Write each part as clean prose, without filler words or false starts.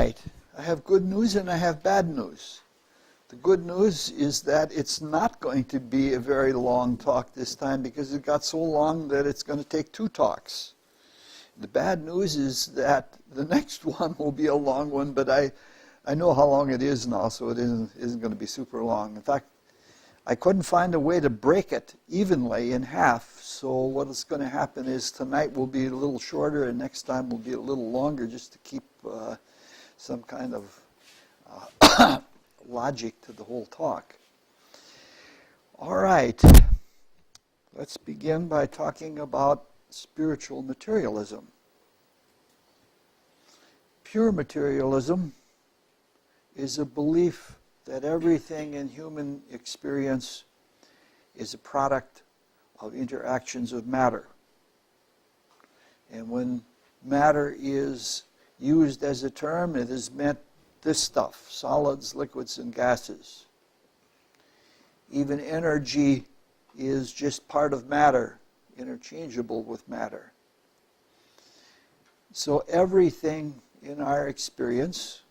right, I have good news and I have bad news. The good news is that it's not going to be a very long talk this time because it got so long that it's going to take 2 talks. The bad news is that the next one will be a long one, but I know how long it is now, so it isn't going to be super long. In fact, I couldn't find a way to break it evenly in half, so what is going to happen is tonight will be a little shorter and next time will be a little longer just to keep some kind of logic to the whole talk. All right, let's begin by talking about spiritual materialism. Pure materialism is a belief that everything in human experience is a product of interactions of matter. And when matter is used as a term, it is meant this stuff, solids, liquids, and gases. Even energy is just part of matter, interchangeable with matter. So everything in our experience,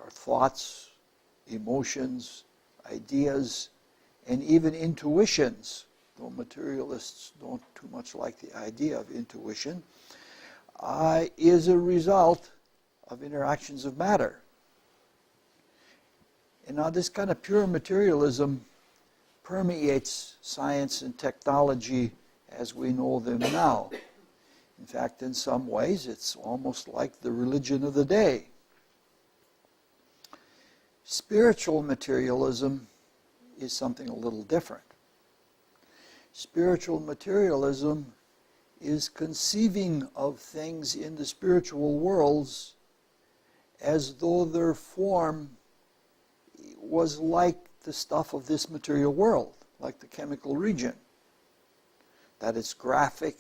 our thoughts, emotions, ideas, and even intuitions, though materialists don't too much like the idea of intuition, is a result of interactions of matter. And now this kind of pure materialism permeates science and technology as we know them now. In fact, in some ways, it's almost like the religion of the day. Spiritual materialism is something a little different. Spiritual materialism is conceiving of things in the spiritual worlds as though their form was like the stuff of this material world, like the chemical region. That it's graphic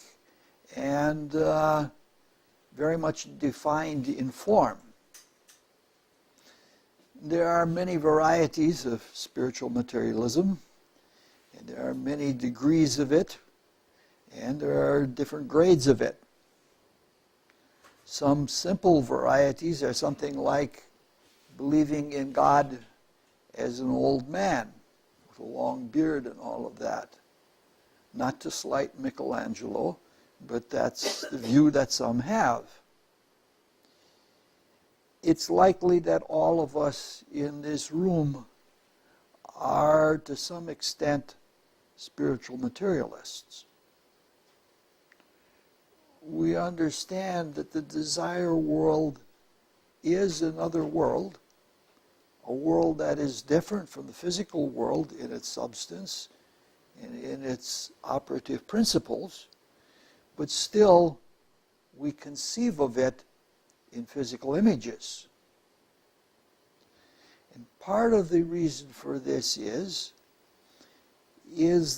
and very much defined in form. There are many varieties of spiritual materialism, and there are many degrees of it, and there are different grades of it. Some simple varieties are something like believing in God as an old man with a long beard and all of that. Not to slight Michelangelo, but that's the view that some have. It's likely that all of us in this room are, to some extent, spiritual materialists. We understand that the desire world is another world, a world that is different from the physical world in its substance and in its operative principles, but still we conceive of it in physical images. And part of the reason for this is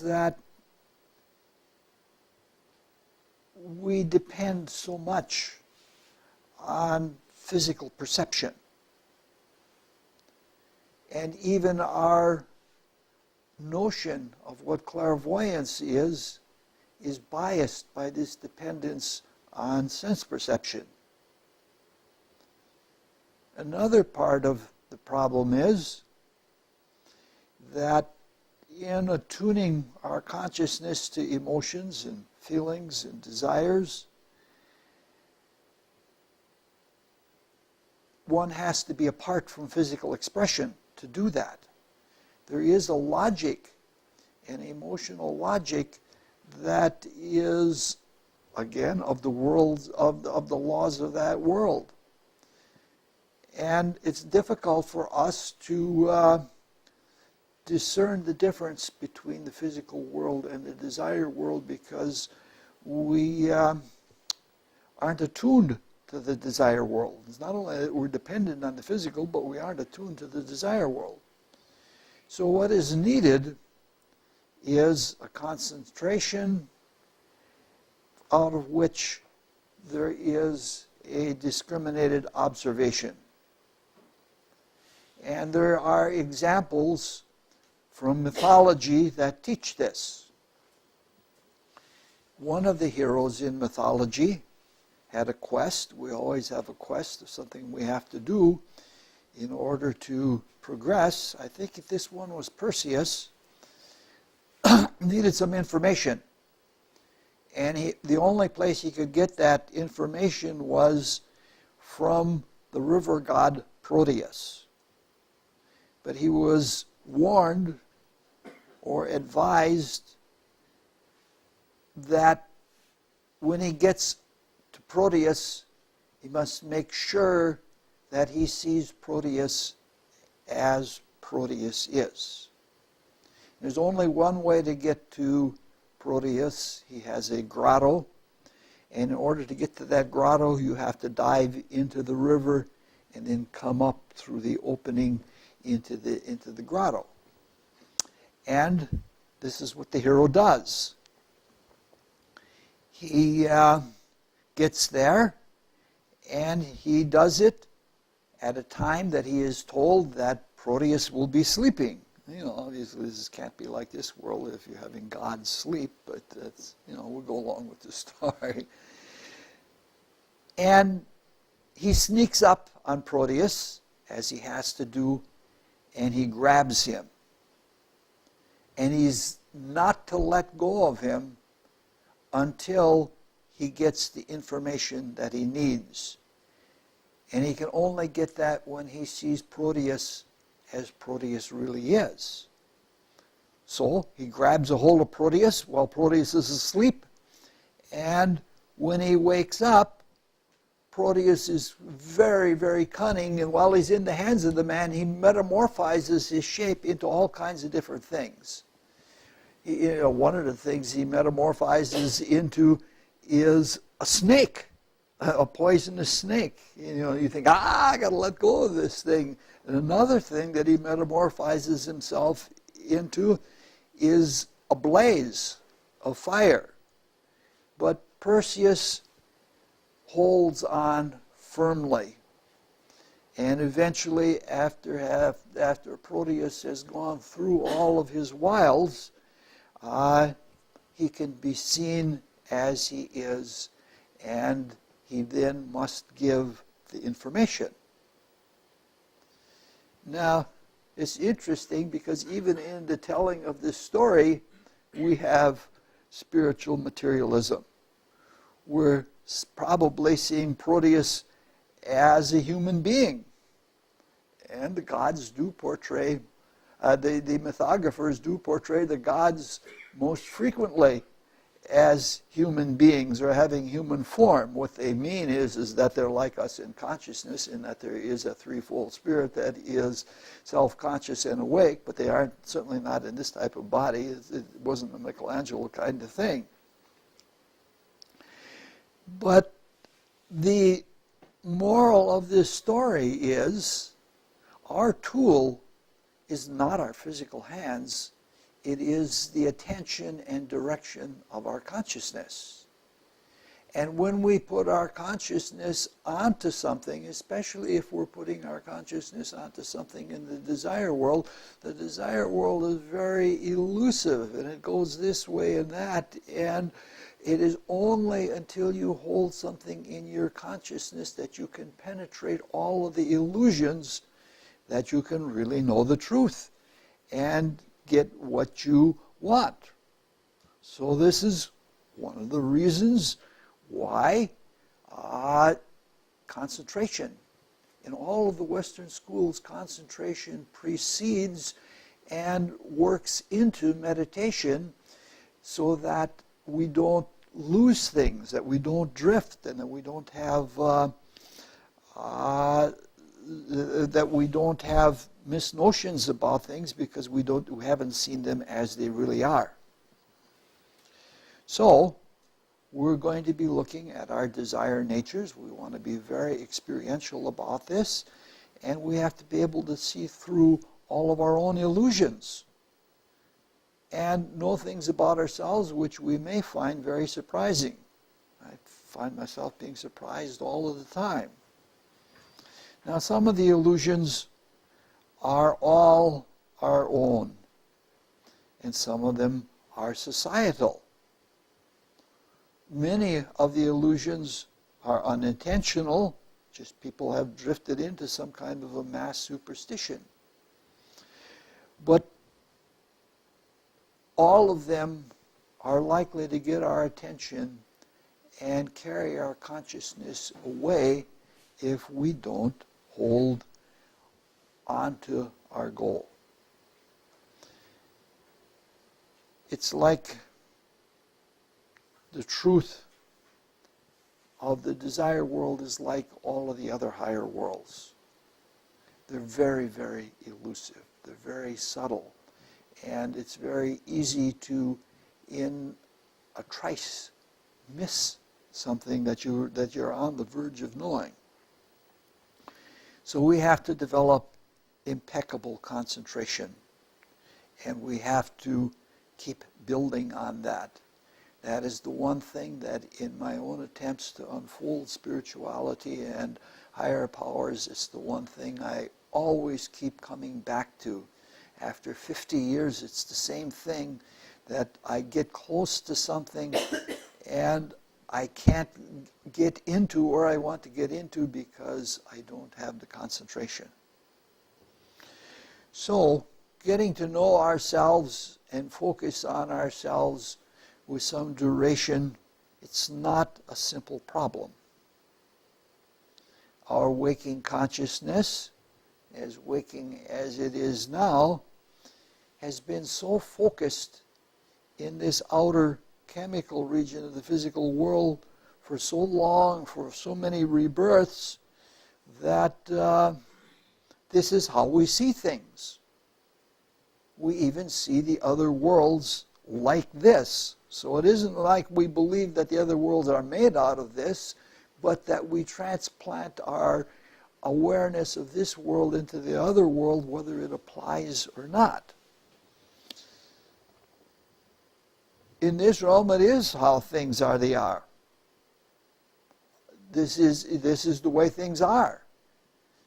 that we depend so much on physical perception. And even our notion of what clairvoyance is biased by this dependence on sense perception. Another part of the problem is that in attuning our consciousness to emotions and feelings and desires, one has to be apart from physical expression to do that. There is a logic, an emotional logic, that is, again, of the world, of the laws of that world. And it's difficult for us to discern the difference between the physical world and the desire world because we aren't attuned to the desire world. It's not only that we're dependent on the physical, but we aren't attuned to the desire world. So what is needed is a concentration out of which there is a discriminated observation. And there are examples from mythology that teach this. One of the heroes in mythology had a quest. We always have a quest of something we have to do in order to progress. I think if this one was Perseus, needed some information. And the only place he could get that information was from the river god Proteus. But he was warned or advised that when he gets to Proteus, he must make sure that he sees Proteus as Proteus is. There's only one way to get to Proteus. He has a grotto, and in order to get to that grotto, you have to dive into the river and then come up through the opening into the grotto. And this is what the hero does. He gets there, and he does it at a time that he is told that Proteus will be sleeping. You know, obviously this can't be like this world if you're having God sleep, but that's, you know, we'll go along with the story. And he sneaks up on Proteus, as he has to do, and he grabs him. And he's not to let go of him until he gets the information that he needs. And he can only get that when he sees Proteus as Proteus really is. So he grabs a hold of Proteus while Proteus is asleep, and when he wakes up, Proteus is very, very cunning, and while he's in the hands of the man, he metamorphizes his shape into all kinds of different things. You know, one of the things he metamorphizes into is a snake, a poisonous snake. You know, you think, I got to let go of this thing. And another thing that he metamorphizes himself into is a blaze of fire. But Perseus holds on firmly. And eventually, after Proteus has gone through all of his wiles, he can be seen as he is, and he then must give the information. Now, it's interesting because even in the telling of this story, we have spiritual materialism. We're probably seeing Proteus as a human being. And the gods do portray, the mythographers do portray the gods most frequently as human beings or having human form. What they mean is that they're like us in consciousness, in that there is a threefold spirit that is self-conscious and awake, but they aren't certainly not in this type of body. It wasn't a Michelangelo kind of thing. But the moral of this story is our tool is not our physical hands. It is the attention and direction of our consciousness. And when we put our consciousness onto something, especially if we're putting our consciousness onto something in the desire world is very elusive, and it goes this way and that, and it is only until you hold something in your consciousness that you can penetrate all of the illusions that you can really know the truth and get what you want. So this is one of the reasons why concentration. In all of the Western schools, concentration precedes and works into meditation so that we don't lose things, that we don't drift, and that we don't have misnotions about things because we haven't seen them as they really are. So we're going to be looking at our desire natures. We want to be very experiential about this, and we have to be able to see through all of our own illusions and know things about ourselves which we may find very surprising. I find myself being surprised all of the time. Now, some of the illusions are all our own, and some of them are societal. Many of the illusions are unintentional, just people have drifted into some kind of a mass superstition. But all of them are likely to get our attention and carry our consciousness away if we don't hold onto our goal. It's like the truth of the desire world is like all of the other higher worlds. They're very, very elusive. They're very subtle. And it's very easy to, in a trice, miss something that you're on the verge of knowing. So we have to develop impeccable concentration. And we have to keep building on that. That is the one thing that in my own attempts to unfold spirituality and higher powers, it's the one thing I always keep coming back to. After 50 years, it's the same thing, that I get close to something and I can't get into where I want to get into because I don't have the concentration. So, getting to know ourselves and focus on ourselves with some duration, it's not a simple problem. Our waking consciousness, as waking as it is now, has been so focused in this outer chemical region of the physical world for so long, for so many rebirths, that this is how we see things. We even see the other worlds like this. So it isn't like we believe that the other worlds are made out of this, but that we transplant our awareness of this world into the other world, whether it applies or not. In this realm, it is how things are, they are. This is the way things are.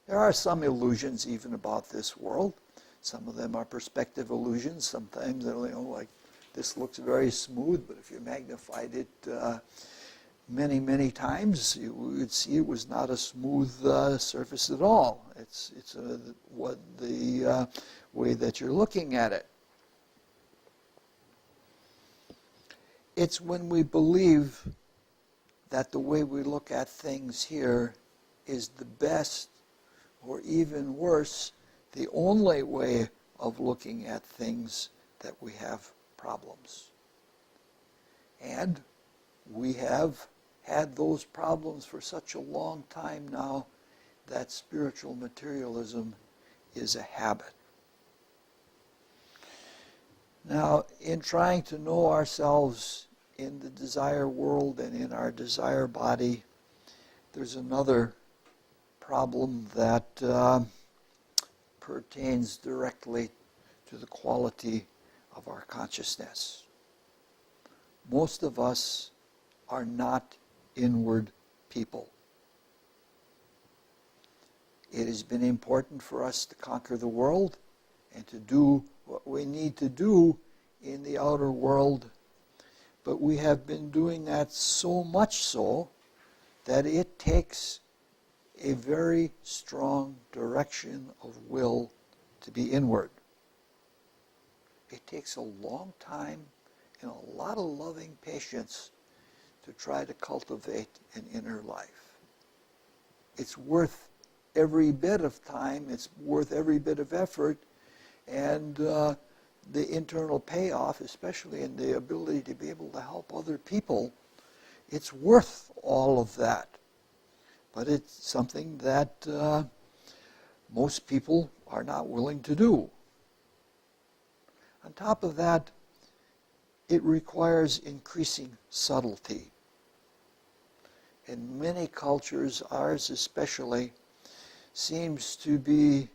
There are some illusions even about this world. Some of them are perspective illusions. Sometimes they're, like, this looks very smooth, but if you magnified it many, many times, you would see it was not a smooth surface at all. It's what the way that you're looking at it. It's when we believe that the way we look at things here is the best, or even worse, the only way of looking at things, that we have problems. And we have had those problems for such a long time now that spiritual materialism is a habit. Now, in trying to know ourselves in the desire world and in our desire body, there's another problem that pertains directly to the quality of our consciousness. Most of us are not inward people. It has been important for us to conquer the world and to do what we need to do in the outer world, but we have been doing that so much so that it takes a very strong direction of will to be inward. It takes a long time and a lot of loving patience to try to cultivate an inner life. It's worth every bit of time, it's worth every bit of effort, and the internal payoff, especially in the ability to be able to help other people, it's worth all of that. But it's something that most people are not willing to do. On top of that, it requires increasing subtlety. In many cultures, ours especially, seems to be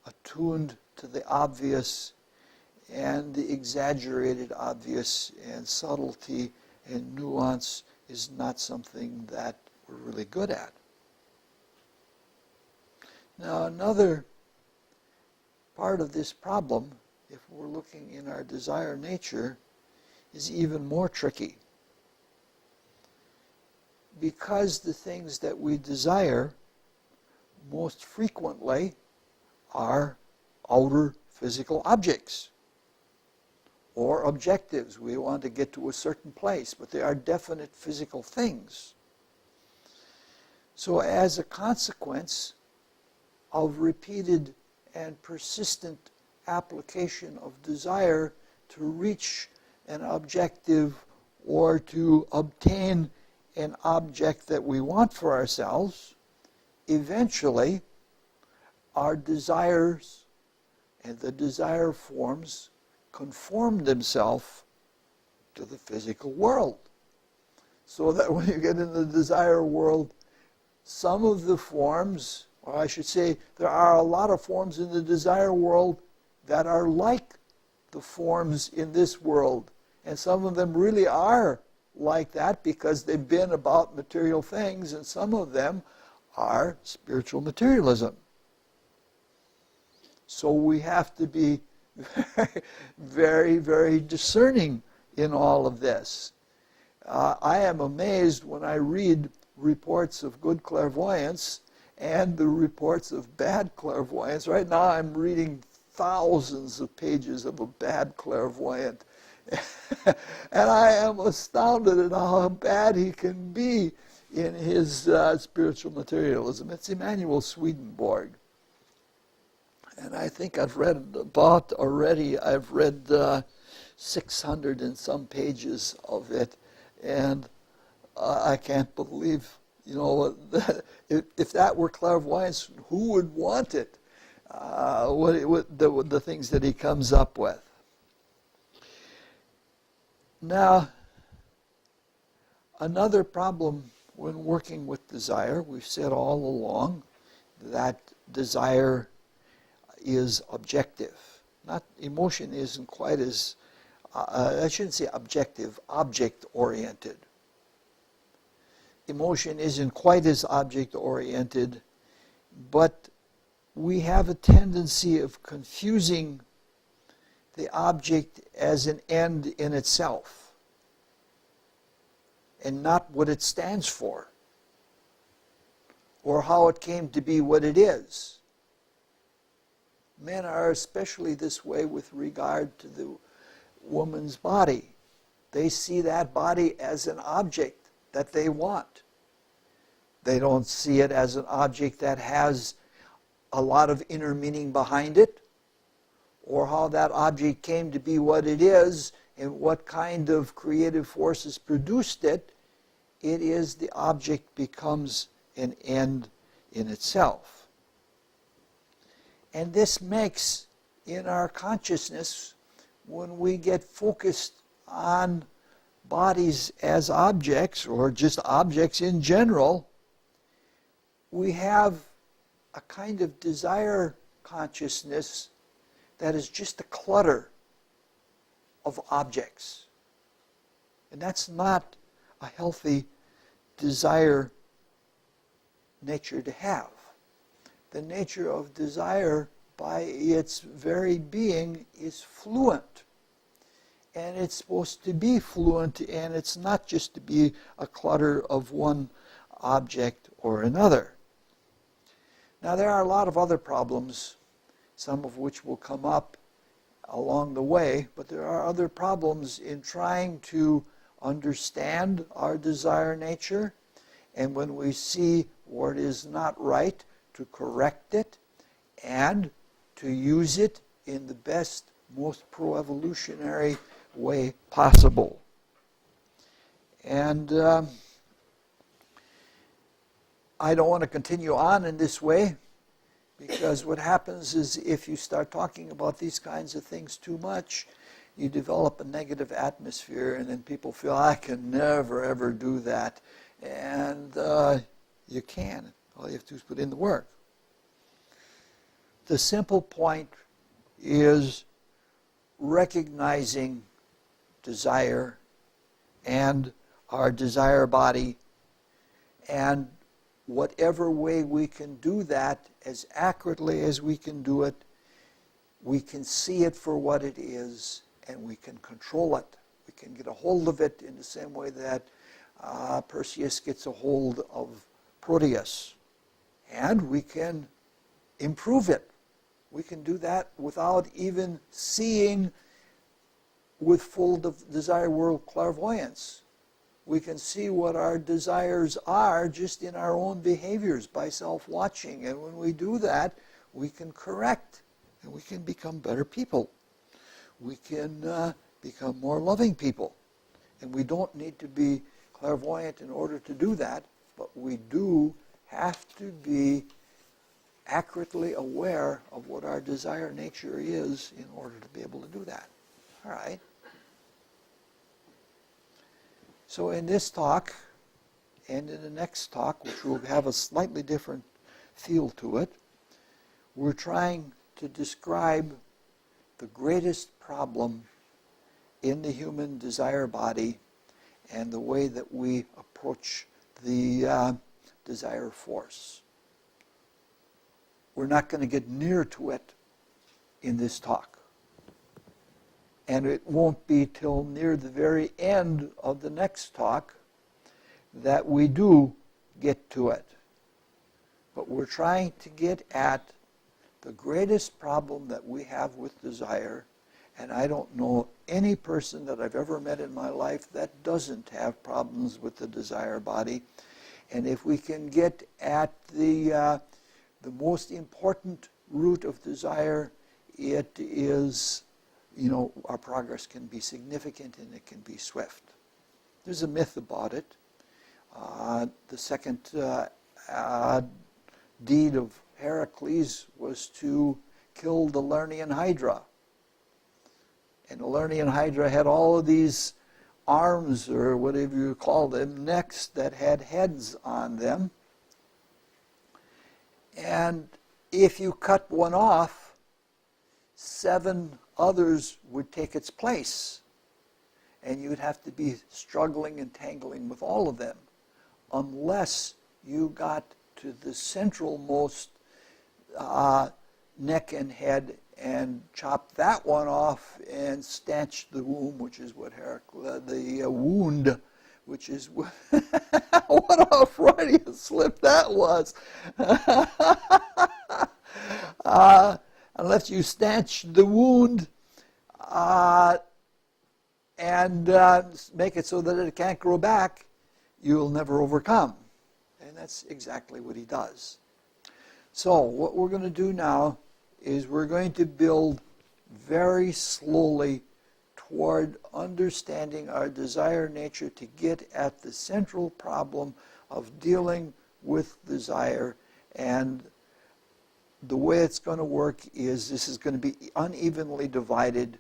attuned to the obvious and the exaggerated obvious, and subtlety and nuance is not something that we're really good at. Now, another part of this problem, if we're looking in our desire nature, is even more tricky. because the things that we desire most frequently are outer physical objects or objectives. We want to get to a certain place, but they are definite physical things. So as a consequence of repeated and persistent application of desire to reach an objective or to obtain an object that we want for ourselves, eventually our desires and the desire forms conform themselves to the physical world. So that when you get in the desire world, some of the forms, or I should say, there are a lot of forms in the desire world that are like the forms in this world. And some of them really are like that because they've been about material things, and some of them are spiritual materialism. So we have to be very, very discerning in all of this. I am amazed when I read reports of good clairvoyance and the reports of bad clairvoyance. Right now I'm reading thousands of pages of a bad clairvoyant. And I am astounded at how bad he can be in his spiritual materialism. It's Emanuel Swedenborg. And I think I've read 600 and some pages of it. And I can't believe, if that were clairvoyance, who would want it? The things that he comes up with. Now, another problem when working with desire, we've said all along that desire is objective. Not emotion isn't quite as, I shouldn't say objective, object-oriented. Emotion isn't quite as object-oriented, but we have a tendency of confusing the object as an end in itself and not what it stands for or how it came to be what it is. Men are especially this way with regard to the woman's body. They see that body as an object that they want. They don't see it as an object that has a lot of inner meaning behind it, or how that object came to be what it is and what kind of creative forces produced it. It is the object becomes an end in itself. And this makes in our consciousness, when we get focused on bodies as objects or just objects in general, we have a kind of desire consciousness that is just a clutter of objects. And that's not a healthy desire nature to have. The nature of desire, by its very being, is fluent. And it's supposed to be fluent, and it's not just to be a clutter of one object or another. Now, there are a lot of other problems, some of which will come up along the way, but there are other problems in trying to understand our desire nature, and when we see what is not right, to correct it and to use it in the best, most pro-evolutionary way possible. And I don't want to continue on in this way, because what happens is if you start talking about these kinds of things too much, you develop a negative atmosphere, and then people feel, I can never, ever do that. And you can. All you have to do is put in the work. The simple point is recognizing desire and our desire body, and whatever way we can do that as accurately as we can do it, we can see it for what it is, and we can control it. We can get a hold of it in the same way that Perseus gets a hold of Proteus, and we can improve it. We can do that without even seeing with full desire world clairvoyance. We can see what our desires are just in our own behaviors by self-watching. And when we do that, we can correct and we can become better people. We can become more loving people. And we don't need to be clairvoyant in order to do that, but we do have to be accurately aware of what our desire nature is in order to be able to do that. All right. So in this talk, and in the next talk, which will have a slightly different feel to it, we're trying to describe the greatest problem in the human desire body and the way that we approach the desire force. We're not going to get near to it in this talk. And it won't be till near the very end of the next talk that we do get to it. But we're trying to get at the greatest problem that we have with desire, and I don't know any person that I've ever met in my life that doesn't have problems with the desire body. And if we can get at the most important root of desire, it is, our progress can be significant and it can be swift. There's a myth about it. The second deed of Heracles was to kill the Lernaean Hydra. And the Lernaean Hydra had all of these arms, or whatever you call them, necks that had heads on them. And if you cut one off, 7 others would take its place. And you'd have to be struggling and tangling with all of them, unless you got to the centralmost neck and head and chopped that one off and stanched the womb, which is what the wound, which is what, what a Freudian slip that was. Unless you stanch the wound and make it so that it can't grow back, you'll never overcome. And that's exactly what he does. So what we're going to do now is we're going to build very slowly toward understanding our desire nature to get at the central problem of dealing with desire. And the way it's going to work is this is going to be unevenly divided.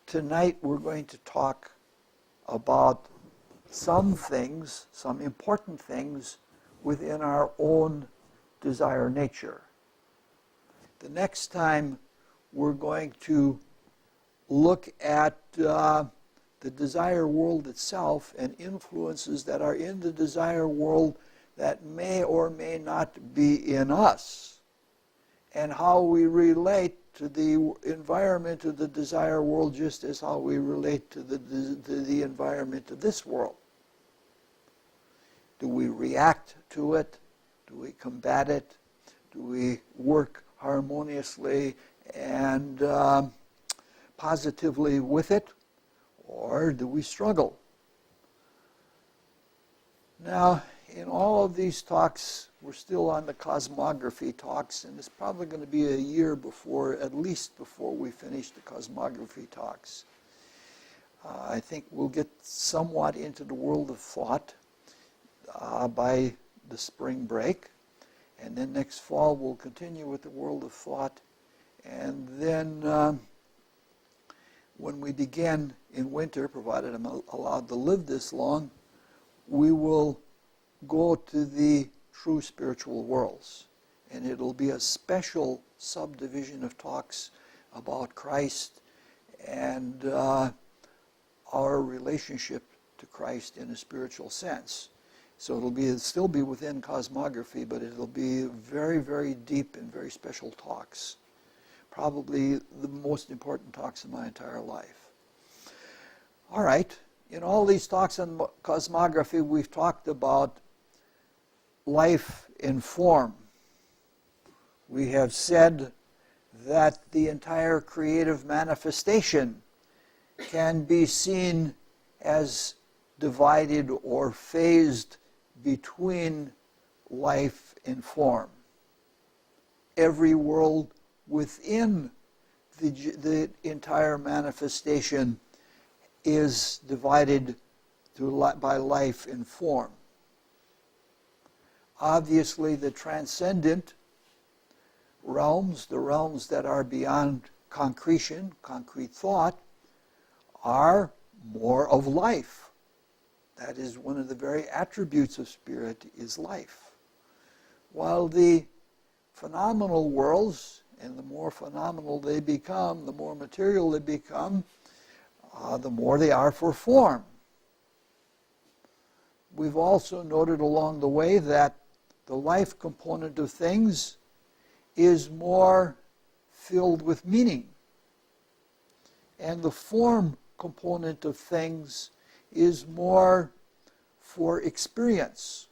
Tonight we're going to talk about some things, some important things within our own desire nature. The next time we're going to look at the desire world itself and influences that are in the desire world that may or may not be in us, and how we relate to the environment of the desire world just as how we relate to the environment of this world. Do we react to it? Do we combat it? Do we work harmoniously and positively with it? Or do we struggle? Now, in all of these talks, we're still on the cosmography talks, and it's probably going to be a year before, at least before we finish the cosmography talks. I think we'll get somewhat into the world of thought by the spring break, and then next fall we'll continue with the world of thought, and then when we begin in winter, provided I'm allowed to live this long, we will go to the true spiritual worlds, and it'll be a special subdivision of talks about Christ and our relationship to Christ in a spiritual sense. So it'll still be within cosmography, but it'll be very, very deep and very special talks. Probably the most important talks in my entire life. All right. In all these talks on cosmography, we've talked about life in form. We have said that the entire creative manifestation can be seen as divided or phased between life in form. Every world within the entire manifestation is divided by life in form. Obviously, the transcendent realms, the realms that are beyond concretion, concrete thought, are more of life. That is one of the very attributes of spirit, is life. While the phenomenal worlds, and the more phenomenal they become, the more material they become, the more they are for form. We've also noted along the way that the life component of things is more filled with meaning, and the form component of things is more for experience,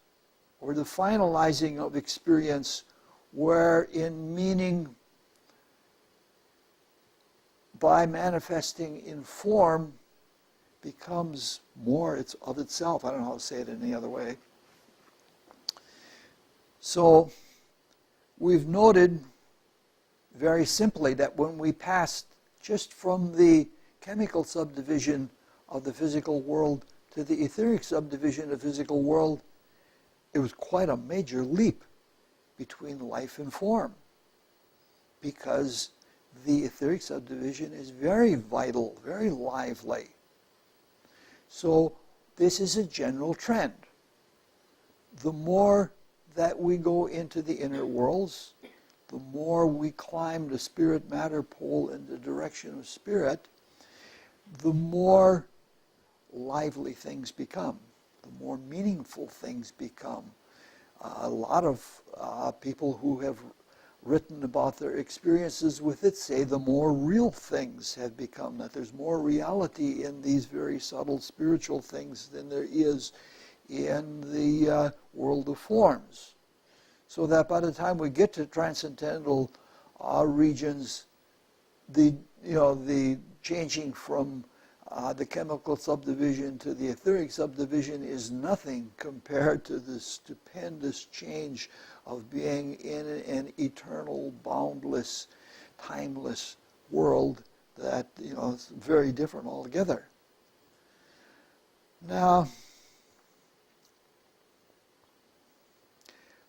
or the finalizing of experience, wherein meaning, by manifesting in form, becomes more of itself. I don't know how to say it any other way. So we've noted very simply that when we passed just from the chemical subdivision of the physical world to the etheric subdivision of the physical world, it was quite a major leap between life and form, because the etheric subdivision is very vital, very lively. So this is a general trend. The more that we go into the inner worlds, the more we climb the spirit-matter pole in the direction of spirit, the more lively things become, the more meaningful things become. A lot of people who have written about their experiences with it say the more real things have become, that there's more reality in these very subtle spiritual things than there is in the world of forms. So that by the time we get to transcendental regions, the changing from the chemical subdivision to the etheric subdivision is nothing compared to the stupendous change of being in an eternal, boundless, timeless world that, is very different altogether. Now,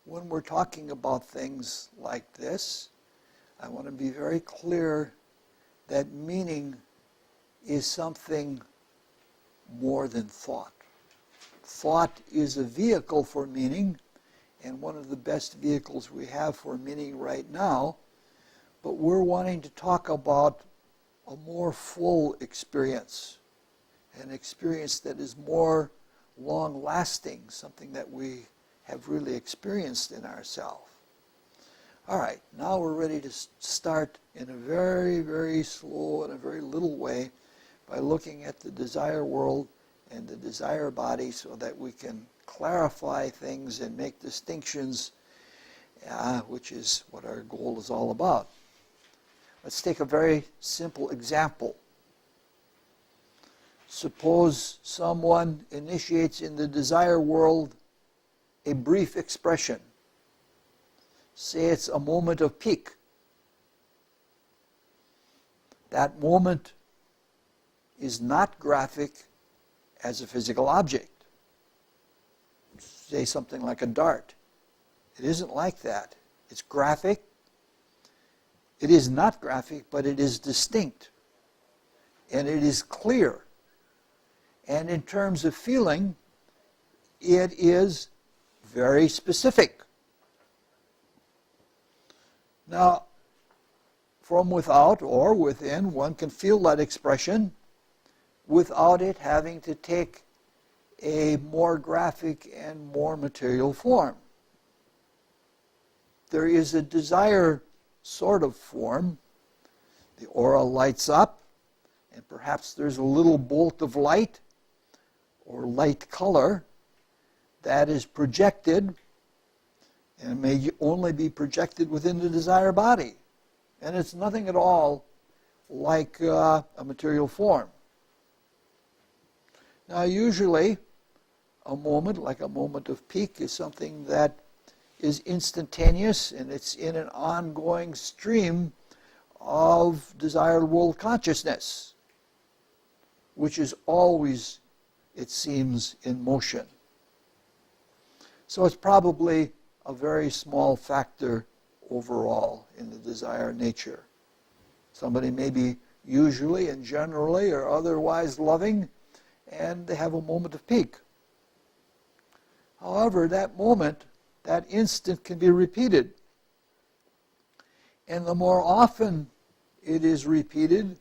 when we're talking about things like this, I want to be very clear that meaning is something more than thought. Thought is a vehicle for meaning, and one of the best vehicles we have for meaning right now, but we're wanting to talk about a more full experience, an experience that is more long-lasting, something that we have really experienced in ourselves. All right, now we're ready to start in a very, very slow and a very little way by looking at the desire world and the desire body so that we can clarify things and make distinctions, which is what our goal is all about. Let's take a very simple example. Suppose someone initiates in the desire world a brief expression. Say it's a moment of peak. That moment is not graphic as a physical object. Say something like a dart. It isn't like that. It's graphic. It is not graphic, but it is distinct. And it is clear. And in terms of feeling, it is very specific. Now, from without or within, one can feel that expression without it having to take a more graphic and more material form. There is a desire sort of form. The aura lights up, and perhaps there's a little bolt of light, or light color that is projected, and may only be projected within the desire body. And it's nothing at all like a material form. Now usually a moment, like a moment of peak, is something that is instantaneous, and it's in an ongoing stream of desired world consciousness, which is always, it seems, in motion. So it's probably a very small factor overall in the desire nature. Somebody may be usually and generally or otherwise loving, and they have a moment of peak. However, that moment, that instant, can be repeated. And the more often it is repeated,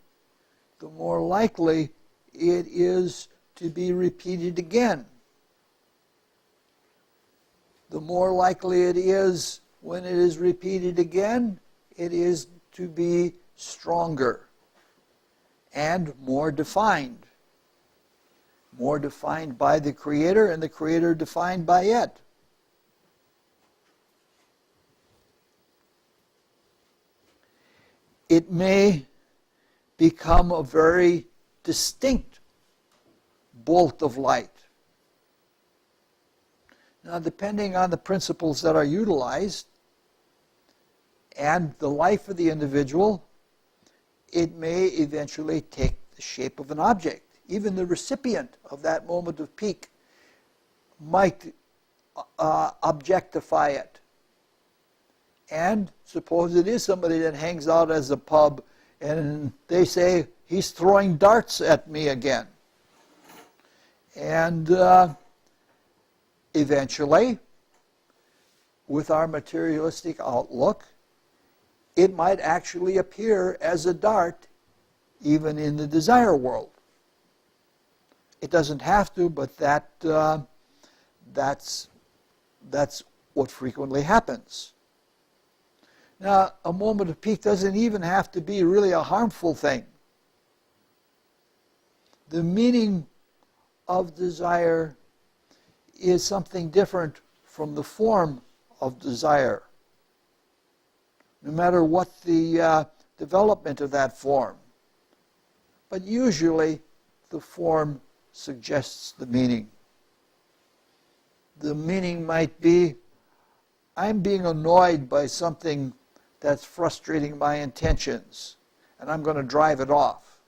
the more likely it is to be repeated again. The more likely it is, when it is repeated again, it is to be stronger and more defined. More defined by the Creator, and the Creator defined by it. It may become a very distinct bolt of light. Now, depending on the principles that are utilized and the life of the individual, it may eventually take the shape of an object. Even the recipient of that moment of peak might objectify it. And suppose it is somebody that hangs out as a pub, and they say, he's throwing darts at me again. And eventually, with our materialistic outlook, it might actually appear as a dart even in the desire world. It doesn't have to, but that's what frequently happens. Now, a moment of peak doesn't even have to be really a harmful thing. The meaning of desire is something different from the form of desire, no matter what the development of that form. But usually the form suggests the meaning. The meaning might be, I'm being annoyed by something that's frustrating my intentions, and I'm going to drive it off.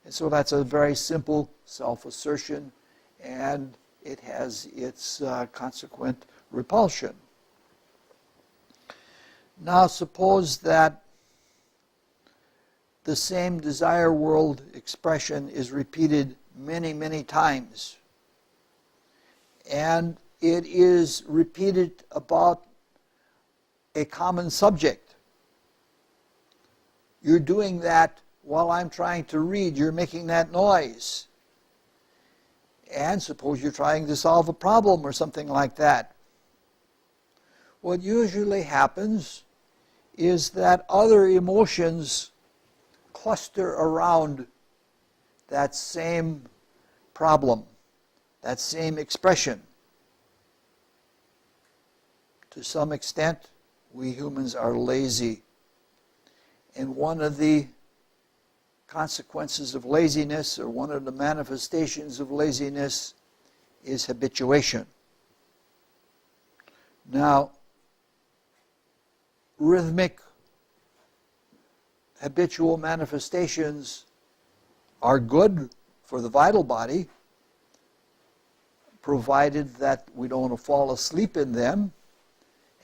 And so that's a very simple self-assertion, and it has its consequent repulsion. Now suppose that the same desire world expression is repeated many, many times, and it is repeated about a common subject. You're doing that while I'm trying to read. You're making that noise. And suppose you're trying to solve a problem or something like that. What usually happens is that other emotions cluster around that same problem, that same expression. To some extent, we humans are lazy. And one of the consequences of laziness, or one of the manifestations of laziness, is habituation. Now, rhythmic, habitual manifestations are good for the vital body, provided that we don't fall asleep in them,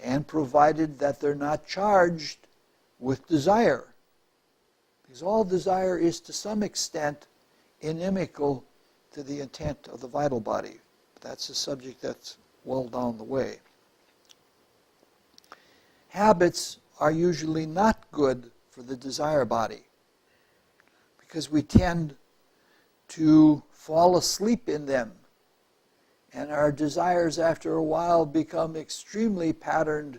and provided that they're not charged with desire. Because all desire is to some extent inimical to the intent of the vital body. That's a subject that's well down the way. Habits are usually not good for the desire body, because we tend to fall asleep in them, and our desires after a while become extremely patterned,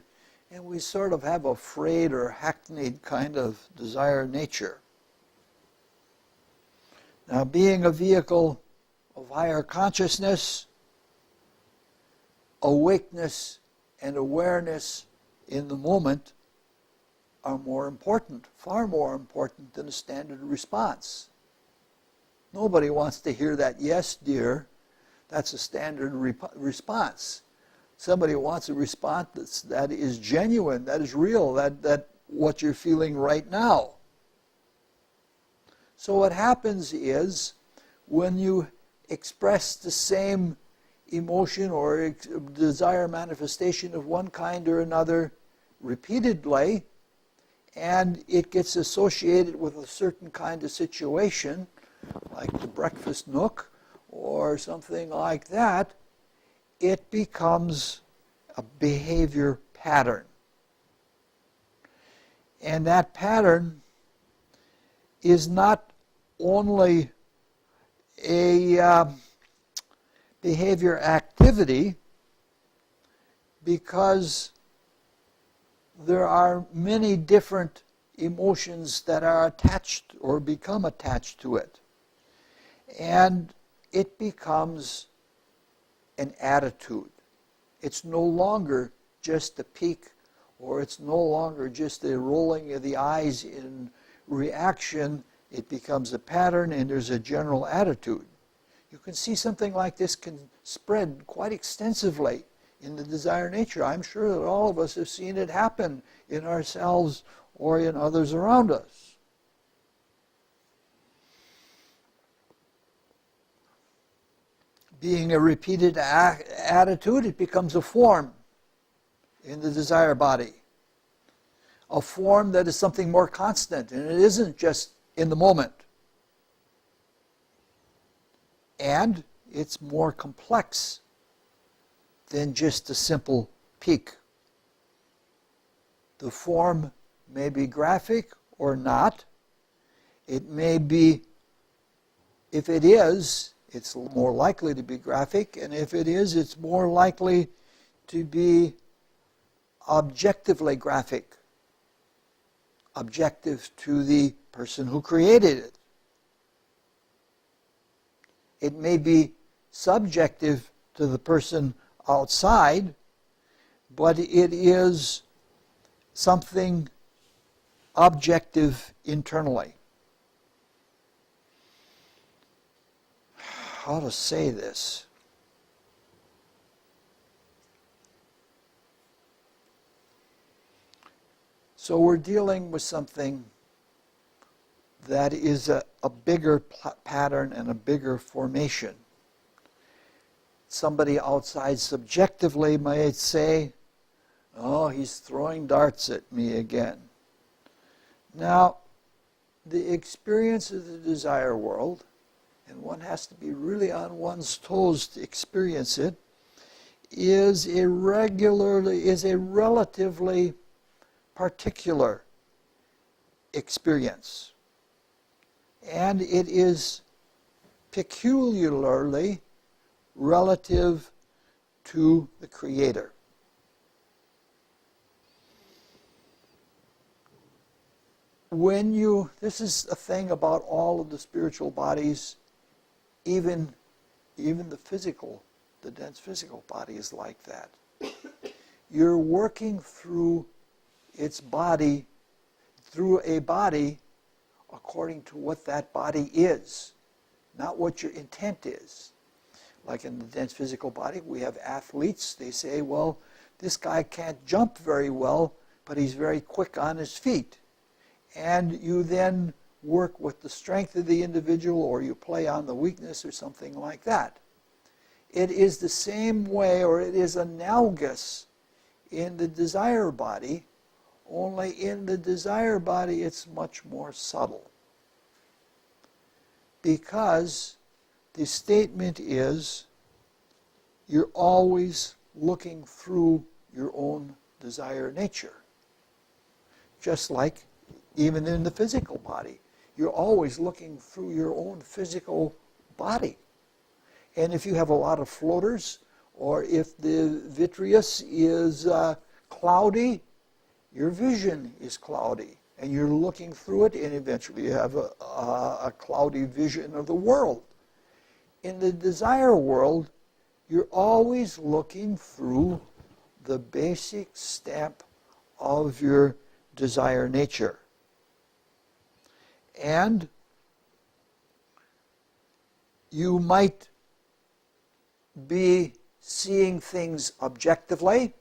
and we sort of have a frayed or hackneyed kind of desire nature. Now, being a vehicle of higher consciousness, awakeness and awareness in the moment are more important, far more important than a standard response. Nobody wants to hear that, yes, dear. That's a standard response. Somebody wants a response that is genuine, that is real, that what you're feeling right now. So what happens is when you express the same emotion or desire manifestation of one kind or another repeatedly, and it gets associated with a certain kind of situation, like the breakfast nook or something like that, it becomes a behavior pattern. And that pattern is not only a behavior activity, because there are many different emotions that are attached or become attached to it. And it becomes an attitude. It's no longer just a peak, or it's no longer just a rolling of the eyes in reaction. It becomes a pattern, and there's a general attitude. You can see something like this can spread quite extensively in the desire nature. I'm sure that all of us have seen it happen in ourselves or in others around us. Being a repeated attitude, it becomes a form in the desire body. A form that is something more constant, and it isn't just in the moment. And it's more complex than just a simple peak. The form may be graphic or not. It may be, if it is, it's more likely to be graphic, and if it is, it's more likely to be objectively graphic, objective to the person who created it. It may be subjective to the person outside, but it is something objective internally. How to say this? So we're dealing with something that is a bigger pattern and a bigger formation. Somebody outside subjectively might say, oh, he's throwing darts at me again. Now, the experience of the desire world, and one has to be really on one's toes to experience it, is a relatively particular experience. And it is peculiarly relative to the Creator. This is a thing about all of the spiritual bodies, even the physical, the dense physical body is like that. You're working through its body, through a body, according to what that body is, not what your intent is. Like in the dense physical body, we have athletes. They say, well, this guy can't jump very well, but he's very quick on his feet. And you then work with the strength of the individual, or you play on the weakness or something like that. It is the same way, or it is analogous in the desire body, only in the desire body it's much more subtle. Because the statement is, you're always looking through your own desire nature. Just like even in the physical body, you're always looking through your own physical body. And if you have a lot of floaters, or if the vitreous is cloudy, your vision is cloudy, and you're looking through it, and eventually you have a cloudy vision of the world. in the desire world, you're always looking through the basic stamp of your desire nature. And you might be seeing things objectively,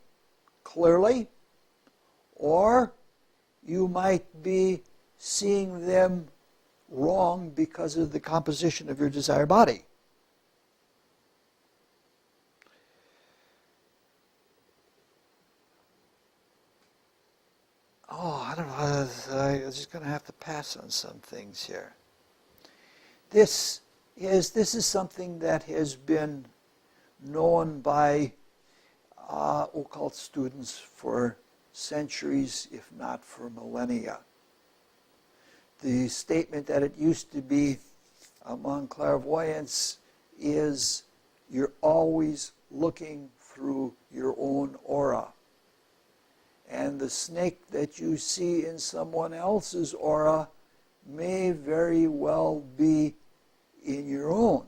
clearly, or you might be seeing them wrong because of the composition of your desire body. I don't know, I'm just going to have to pass on some things here. This is something that has been known by occult students for centuries, if not for millennia. The statement that it used to be among clairvoyants is you're always looking through your own aura. And the snake that you see in someone else's aura may very well be in your own.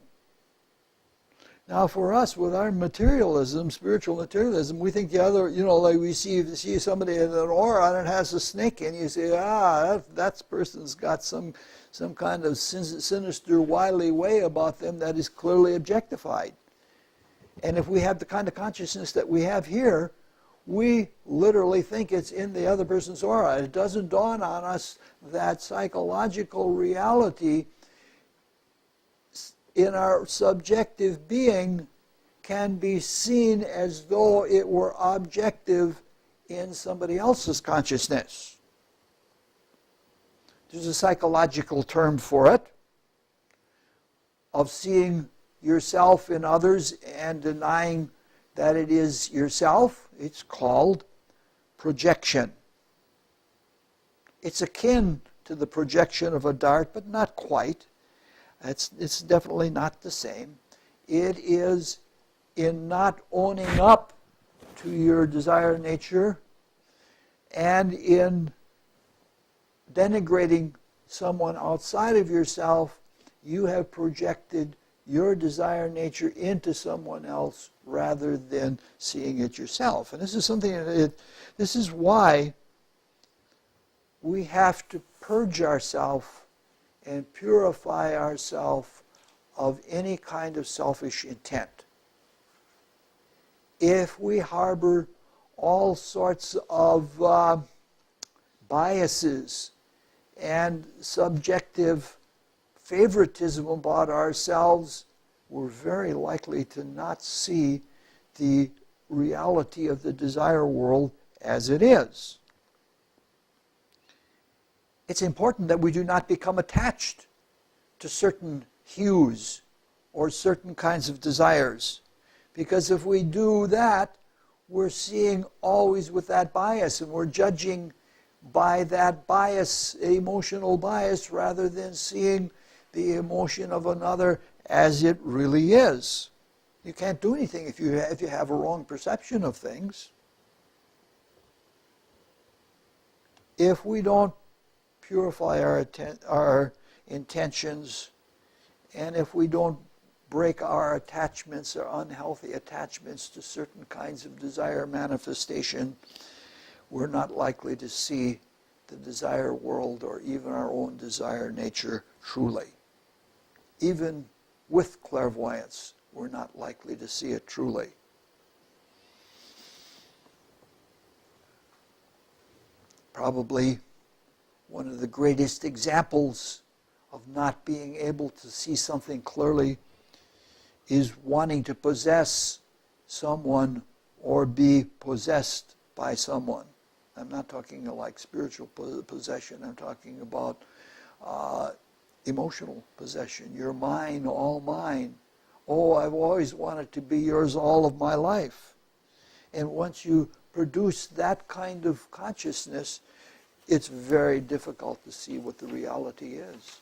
Now for us, with our materialism, spiritual materialism, we think the other, like we see somebody in an aura and it has a snake in, you say, that person's got some kind of sinister, wily way about them that is clearly objectified. And if we have the kind of consciousness that we have here, we literally think it's in the other person's aura. It doesn't dawn on us that psychological reality in our subjective being can be seen as though it were objective in somebody else's consciousness. There's a psychological term for it, of seeing yourself in others and denying that it is yourself. It's called projection. It's akin to the projection of a dart, but not quite. It's definitely not the same. It is in not owning up to your desire nature and in denigrating someone outside of yourself. You have projected your desire nature into someone else rather than seeing it yourself. And this is something this is why we have to purge ourselves and purify ourselves of any kind of selfish intent. If we harbor all sorts of biases and subjective favoritism about ourselves, we're very likely to not see the reality of the desire world as it is. It's important that we do not become attached to certain hues or certain kinds of desires, because if we do that, we're seeing always with that bias, and we're judging by that bias, emotional bias, rather than seeing the emotion of another as it really is. You can't do anything if you have a wrong perception of things. If we don't purify our intentions, and if we don't break our attachments, our unhealthy attachments to certain kinds of desire manifestation, we're not likely to see the desire world or even our own desire nature truly. Even with clairvoyance, we're not likely to see it truly. Probably one of the greatest examples of not being able to see something clearly is wanting to possess someone or be possessed by someone. I'm not talking like spiritual possession. I'm talking about emotional possession. You're mine, all mine. Oh, I've always wanted to be yours all of my life. And once you produce that kind of consciousness, it's very difficult to see what the reality is.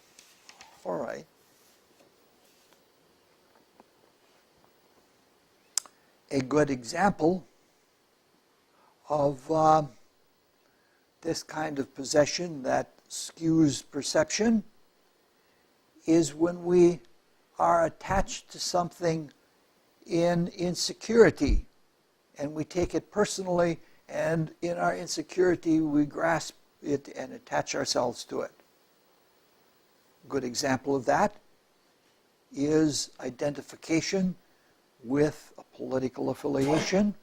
All right. A good example of this kind of possession that skews perception is when we are attached to something in insecurity, and we take it personally, and in our insecurity we grasp it and attach ourselves to it. A good example of that is identification with a political affiliation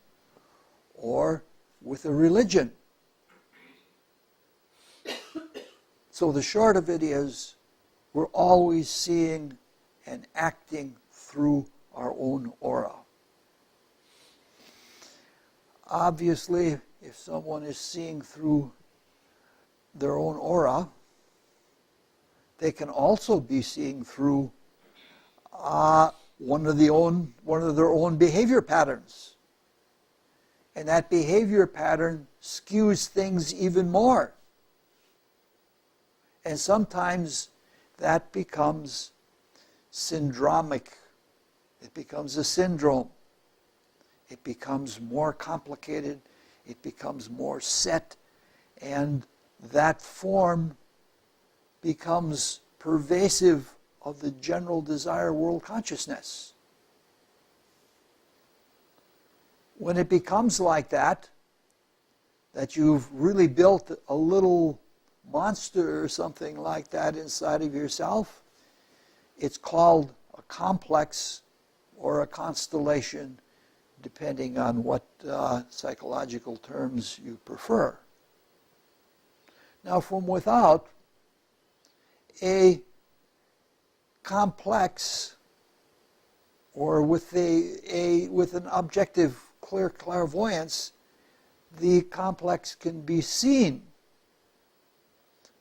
or with a religion. So the short of it is, we're always seeing and acting through our own aura. Obviously, if someone is seeing through their own aura, they can also be seeing through one of their own behavior patterns. And that behavior pattern skews things even more. And sometimes that becomes syndromic. It becomes a syndrome. It becomes more complicated. It becomes more set. And that form becomes pervasive of the general desire world consciousness. When it becomes like that you've really built a little monster or something like that inside of yourself, it's called a complex or a constellation, depending on what psychological terms you prefer. Now, from without, a complex, or with an objective clear clairvoyance, the complex can be seen.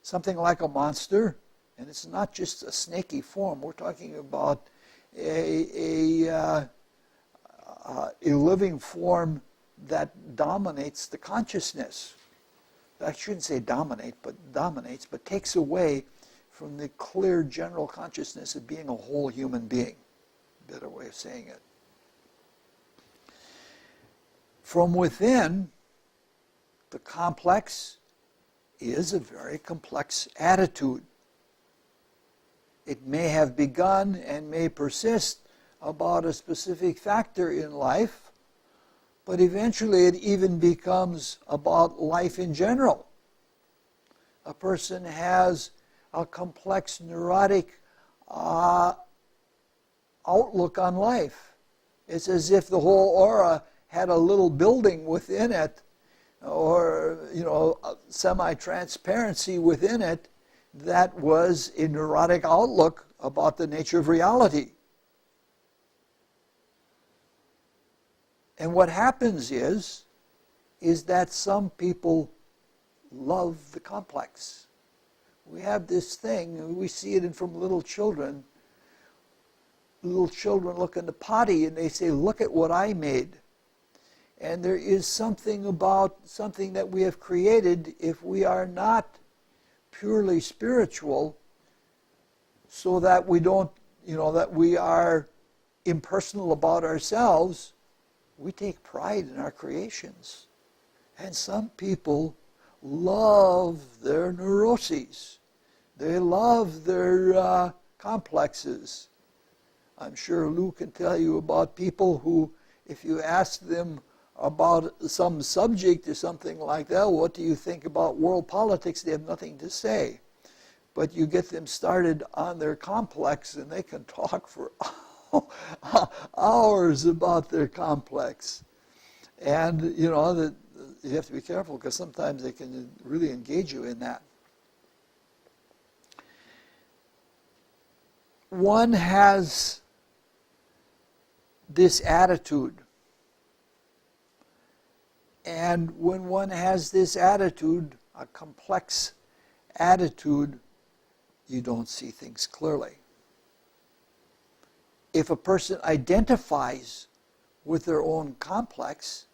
Something like a monster, and it's not just a snaky form. We're talking about a living form that dominates the consciousness. I shouldn't say dominate, but dominates, but takes away from the clear general consciousness of being a whole human being. Better way of saying it. From within, the complex is a very complex attitude. It may have begun and may persist about a specific factor in life, but eventually it even becomes about life in general. A person has a complex, neurotic outlook on life. It's as if the whole aura had a little building within it, or a semi-transparency within it that was a neurotic outlook about the nature of reality. And what happens is that some people love the complex. We have this thing, we see it from little children. Little children look in the potty and they say, "Look at what I made." And there is something about something that we have created, if we are not purely spiritual, so that we don't, that we are impersonal about ourselves, we take pride in our creations. And some people love their neuroses. They love their complexes. I'm sure Lou can tell you about people who, if you ask them about some subject or something like that, what do you think about world politics, they have nothing to say. But you get them started on their complex and they can talk for hours about their complex. And, you have to be careful because sometimes they can really engage you in that. One has this attitude. And when one has this attitude, a complex attitude, you don't see things clearly. If a person identifies with their own complex,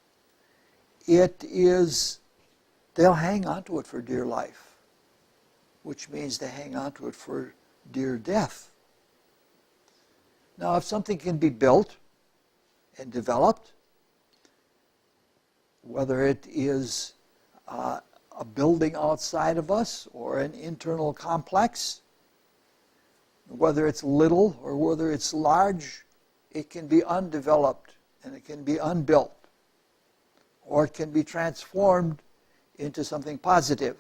they'll hang on to it for dear life, which means they hang on to it for dear death. Now, if something can be built and developed, whether it is a building outside of us or an internal complex, Whether it's little or whether it's large, it can be undeveloped and it can be unbuilt, or it can be transformed into something positive.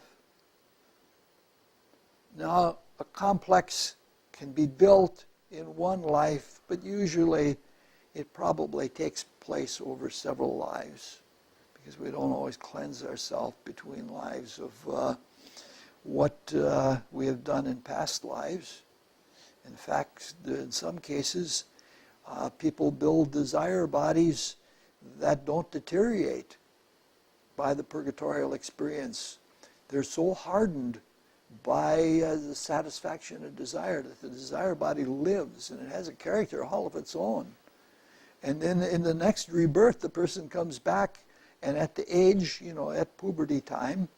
Now, a complex can be built in one life, but usually it probably takes place over several lives, because we don't always cleanse ourselves between lives of what we have done in past lives. In fact, in some cases, people build desire bodies that don't deteriorate by the purgatorial experience. They're so hardened by the satisfaction of desire that the desire body lives, and it has a character all of its own. And then in the next rebirth, the person comes back, and at the age, at puberty time,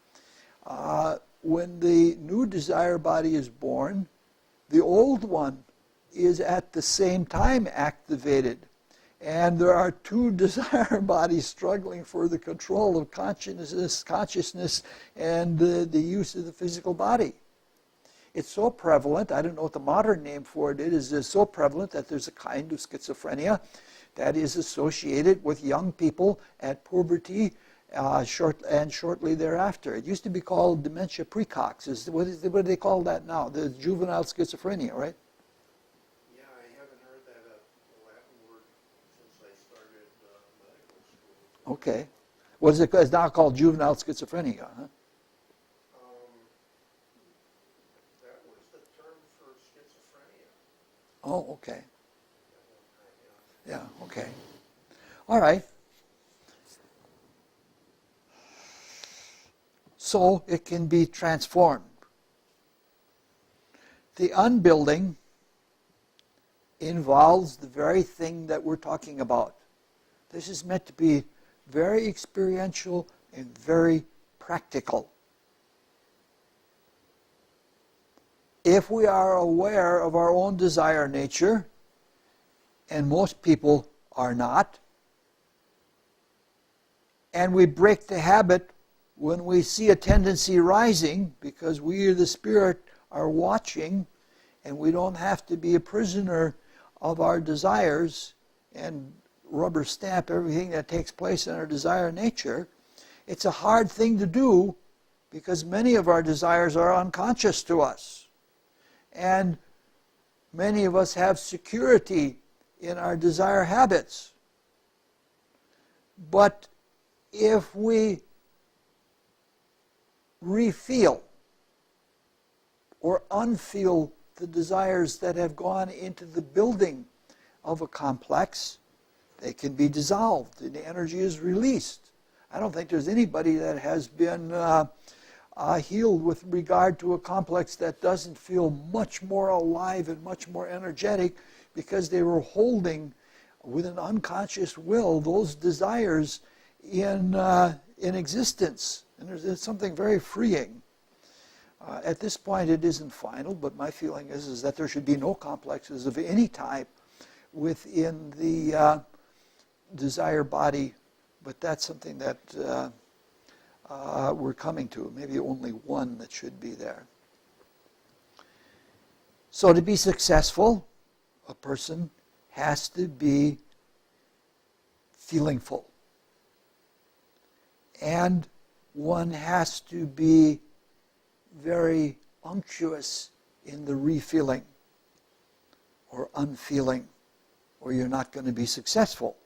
when the new desire body is born, the old one is at the same time activated. And there are two desire bodies struggling for the control of consciousness and the use of the physical body. It's so prevalent, I don't know what the modern name for it is, it's so prevalent that there's a kind of schizophrenia that is associated with young people at puberty shortly thereafter. It used to be called dementia precox. What do they call that now? The juvenile schizophrenia, right? Yeah, I haven't heard that Latin word since I started medical school. Okay. What is it? It's now called juvenile schizophrenia, huh? That was the term for schizophrenia. Oh, okay. Yeah, okay. All right. So it can be transformed. The unbuilding involves the very thing that we're talking about. This is meant to be very experiential and very practical. If we are aware of our own desire nature, and most people are not, and we break the habit when we see a tendency rising, because we, the spirit, are watching, and we don't have to be a prisoner of our desires and rubber stamp everything that takes place in our desire nature. It's a hard thing to do because many of our desires are unconscious to us. And many of us have security in our desire habits. But if we refeel or unfeel the desires that have gone into the building of a complex, they can be dissolved and the energy is released. I don't think there's anybody that has been healed with regard to a complex that doesn't feel much more alive and much more energetic, because they were holding with an unconscious will those desires in existence. And there's something very freeing. At this point it isn't final, but my feeling is that there should be no complexes of any type within the desire body, but that's something that we're coming to. Maybe only one that should be there. So to be successful, a person has to be feeling full. And one has to be very unctuous in the refeeling or unfeeling, or you're not going to be successful.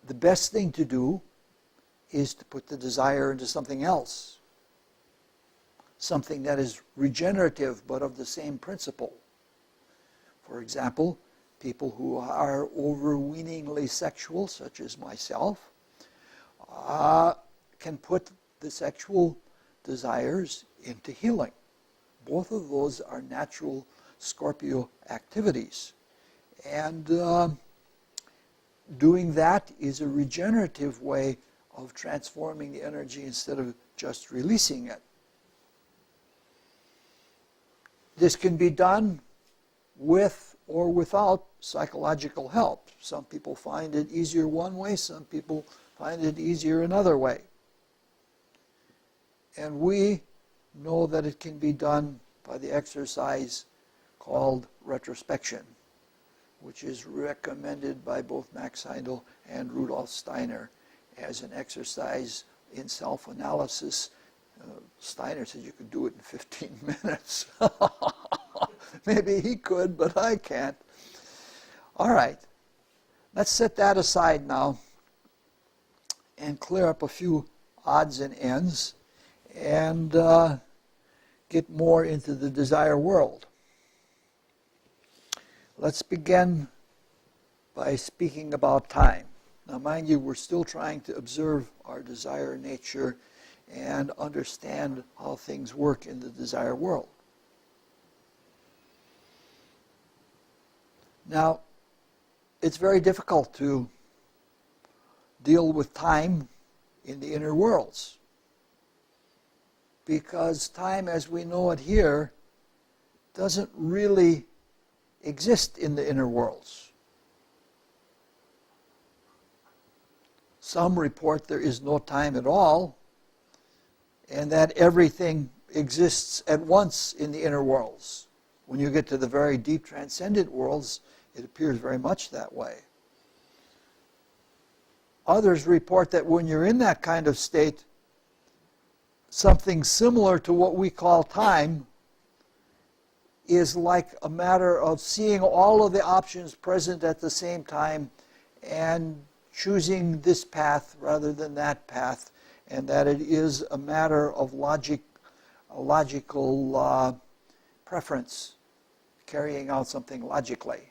The best thing to do is to put the desire into something else, something that is regenerative but of the same principle. For example, people who are overweeningly sexual, such as myself, can put the sexual desires into healing. Both of those are natural Scorpio activities. And doing that is a regenerative way of transforming the energy instead of just releasing it. This can be done with or without psychological help. Some people find it easier one way, some people find it easier another way. And we know that it can be done by the exercise called retrospection, which is recommended by both Max Heindel and Rudolf Steiner as an exercise in self-analysis. Steiner said you could do it in 15 minutes. Maybe he could, but I can't. All right, let's set that aside now and clear up a few odds and ends and get more into the desire world. Let's begin by speaking about time. Now, mind you, we're still trying to observe our desire nature and understand how things work in the desire world. Now, it's very difficult to deal with time in the inner worlds, because time as we know it here doesn't really exist in the inner worlds. Some report there is no time at all, and that everything exists at once in the inner worlds. When you get to the very deep transcendent worlds, it appears very much that way. Others report that when you're in that kind of state, something similar to what we call time is like a matter of seeing all of the options present at the same time and choosing this path rather than that path, and that it is a matter of logic, a logical preference, carrying out something logically.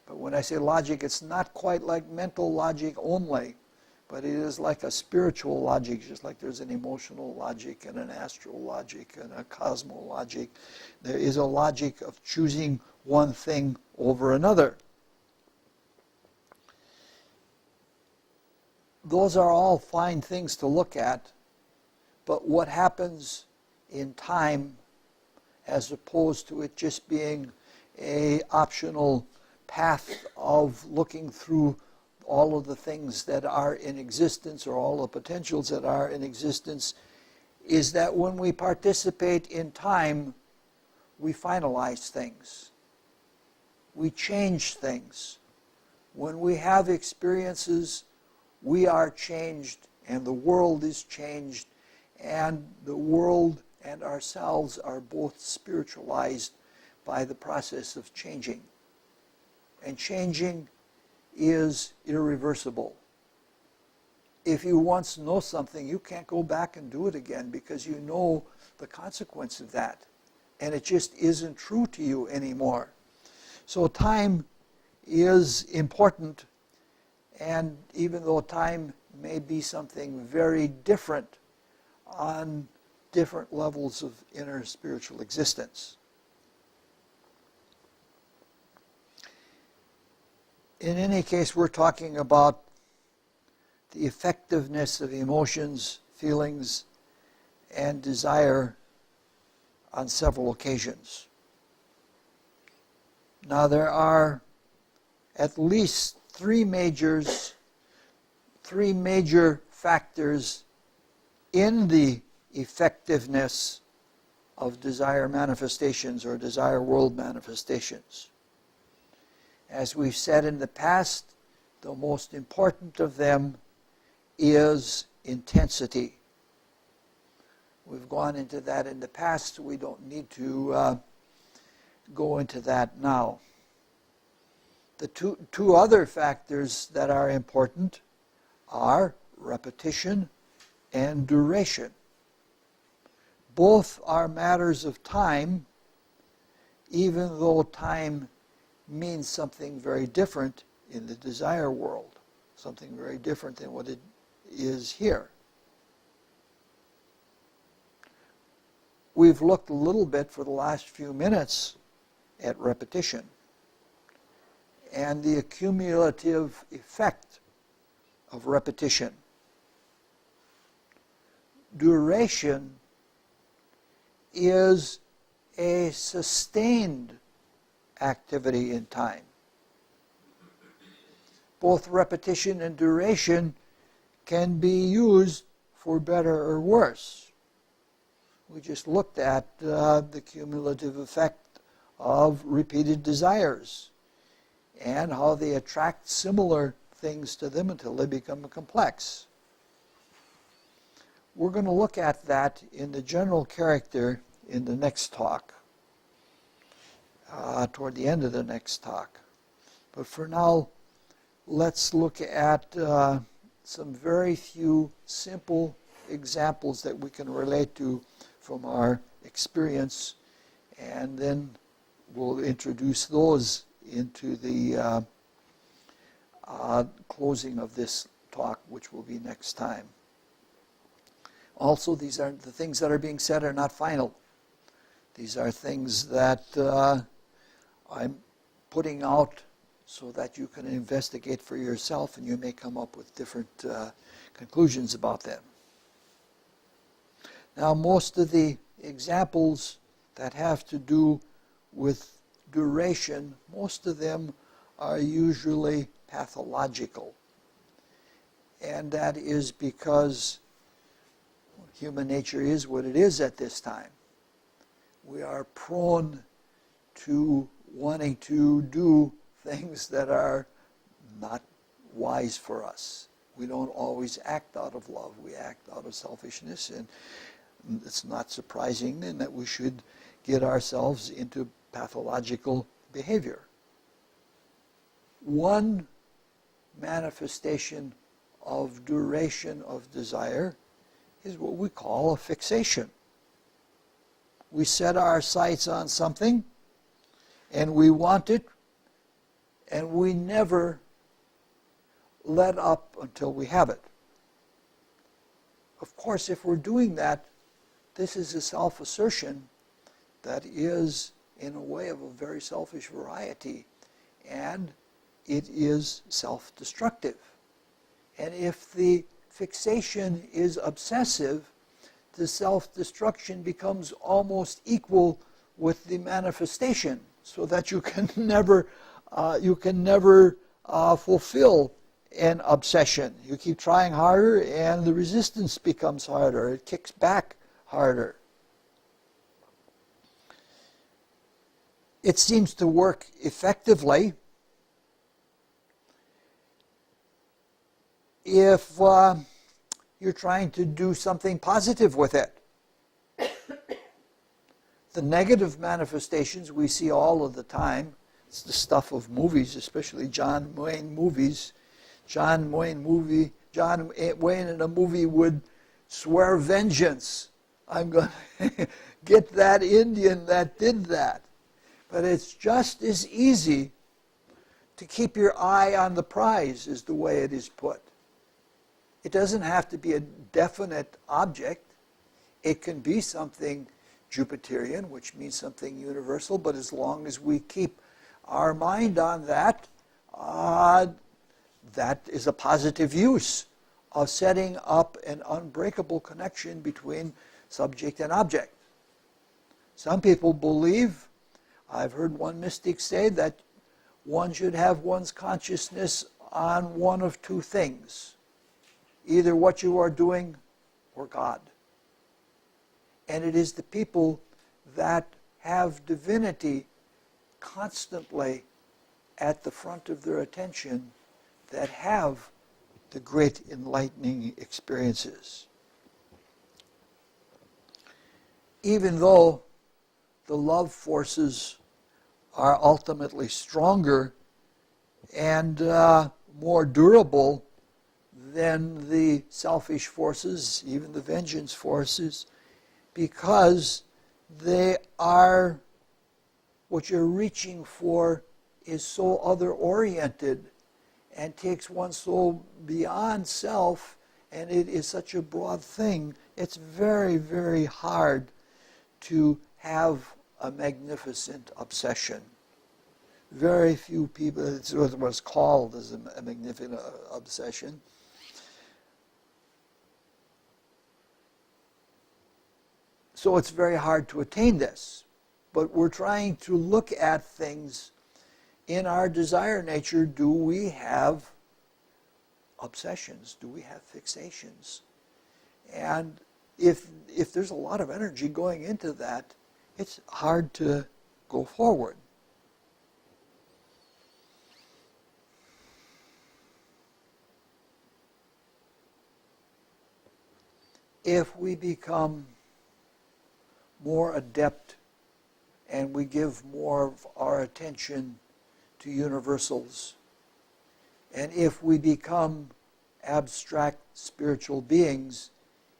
But when I say logic, it's not quite like mental logic only, but it is like a spiritual logic, just like there's an emotional logic and an astral logic and a cosmologic. There is a logic of choosing one thing over another. Those are all fine things to look at, but what happens in time, as opposed to it just being an optional path of looking through all of the things that are in existence or all the potentials that are in existence, is that when we participate in time, we finalize things. We change things. When we have experiences, we are changed, and the world is changed, and the world and ourselves are both spiritualized by the process of changing. And changing is irreversible. If you once know something, you can't go back and do it again because you know the consequence of that. And it just isn't true to you anymore. So time is important, and even though time may be something very different on different levels of inner spiritual existence. In any case, we're talking about the effectiveness of emotions, feelings, and desire on several occasions. Now, there are at least three major factors in the effectiveness of desire manifestations or desire world manifestations. As we've said in the past, the most important of them is intensity. We've gone into that in the past, so we don't need to go into that now. The two other factors that are important are repetition and duration. Both are matters of time, even though time means something very different in the desire world, something very different than what it is here. We've looked a little bit for the last few minutes at repetition and the accumulative effect of repetition. Duration is a sustained activity in time. Both repetition and duration can be used for better or worse. We just looked at the cumulative effect of repeated desires and how they attract similar things to them until they become complex. We're going to look at that in the general character in the next talk, toward the end of the next talk. But for now, let's look at some very few simple examples that we can relate to from our experience, and then we'll introduce those into the closing of this talk, which will be next time. Also, these are the things that are being said are not final. These are things that I'm putting out so that you can investigate for yourself, and you may come up with different conclusions about them. Now, most of the examples that have to do with duration, most of them are usually pathological. And that is because human nature is what it is at this time. We are prone to wanting to do things that are not wise for us. We don't always act out of love. We act out of selfishness, and it's not surprising then that we should get ourselves into pathological behavior. One manifestation of duration of desire is what we call a fixation. We set our sights on something, and we want it, and we never let up until we have it. Of course, if we're doing that, this is a self-assertion that is, in a way, of a very selfish variety, and it is self-destructive. And if the fixation is obsessive, the self-destruction becomes almost equal with the manifestation, so that you can never fulfill an obsession. You keep trying harder, and the resistance becomes harder. It kicks back harder. It seems to work effectively if you're trying to do something positive with it. The negative manifestations we see all of the time. It's the stuff of movies, especially John Wayne movies. John Wayne in a movie would swear vengeance. I'm going to get that Indian that did that. But it's just as easy to keep your eye on the prize, is the way it is put. It doesn't have to be a definite object. It can be something Jupiterian, which means something universal, but as long as we keep our mind on that, that is a positive use of setting up an unbreakable connection between subject and object. Some people believe, I've heard one mystic say, that one should have one's consciousness on one of two things, either what you are doing or God. And it is the people that have divinity constantly at the front of their attention that have the great enlightening experiences. Even though the love forces are ultimately stronger and more durable than the selfish forces, even the vengeance forces, because they are, what you're reaching for is so other-oriented and takes one so beyond self, and it is such a broad thing, it's very, very hard to have a magnificent obsession. Very few people, it's what was called as a magnificent obsession. So it's very hard to attain this. But we're trying to look at things in our desire nature. Do we have obsessions? Do we have fixations? And if there's a lot of energy going into that, it's hard to go forward. If we become more adept and we give more of our attention to universals, and if we become abstract spiritual beings,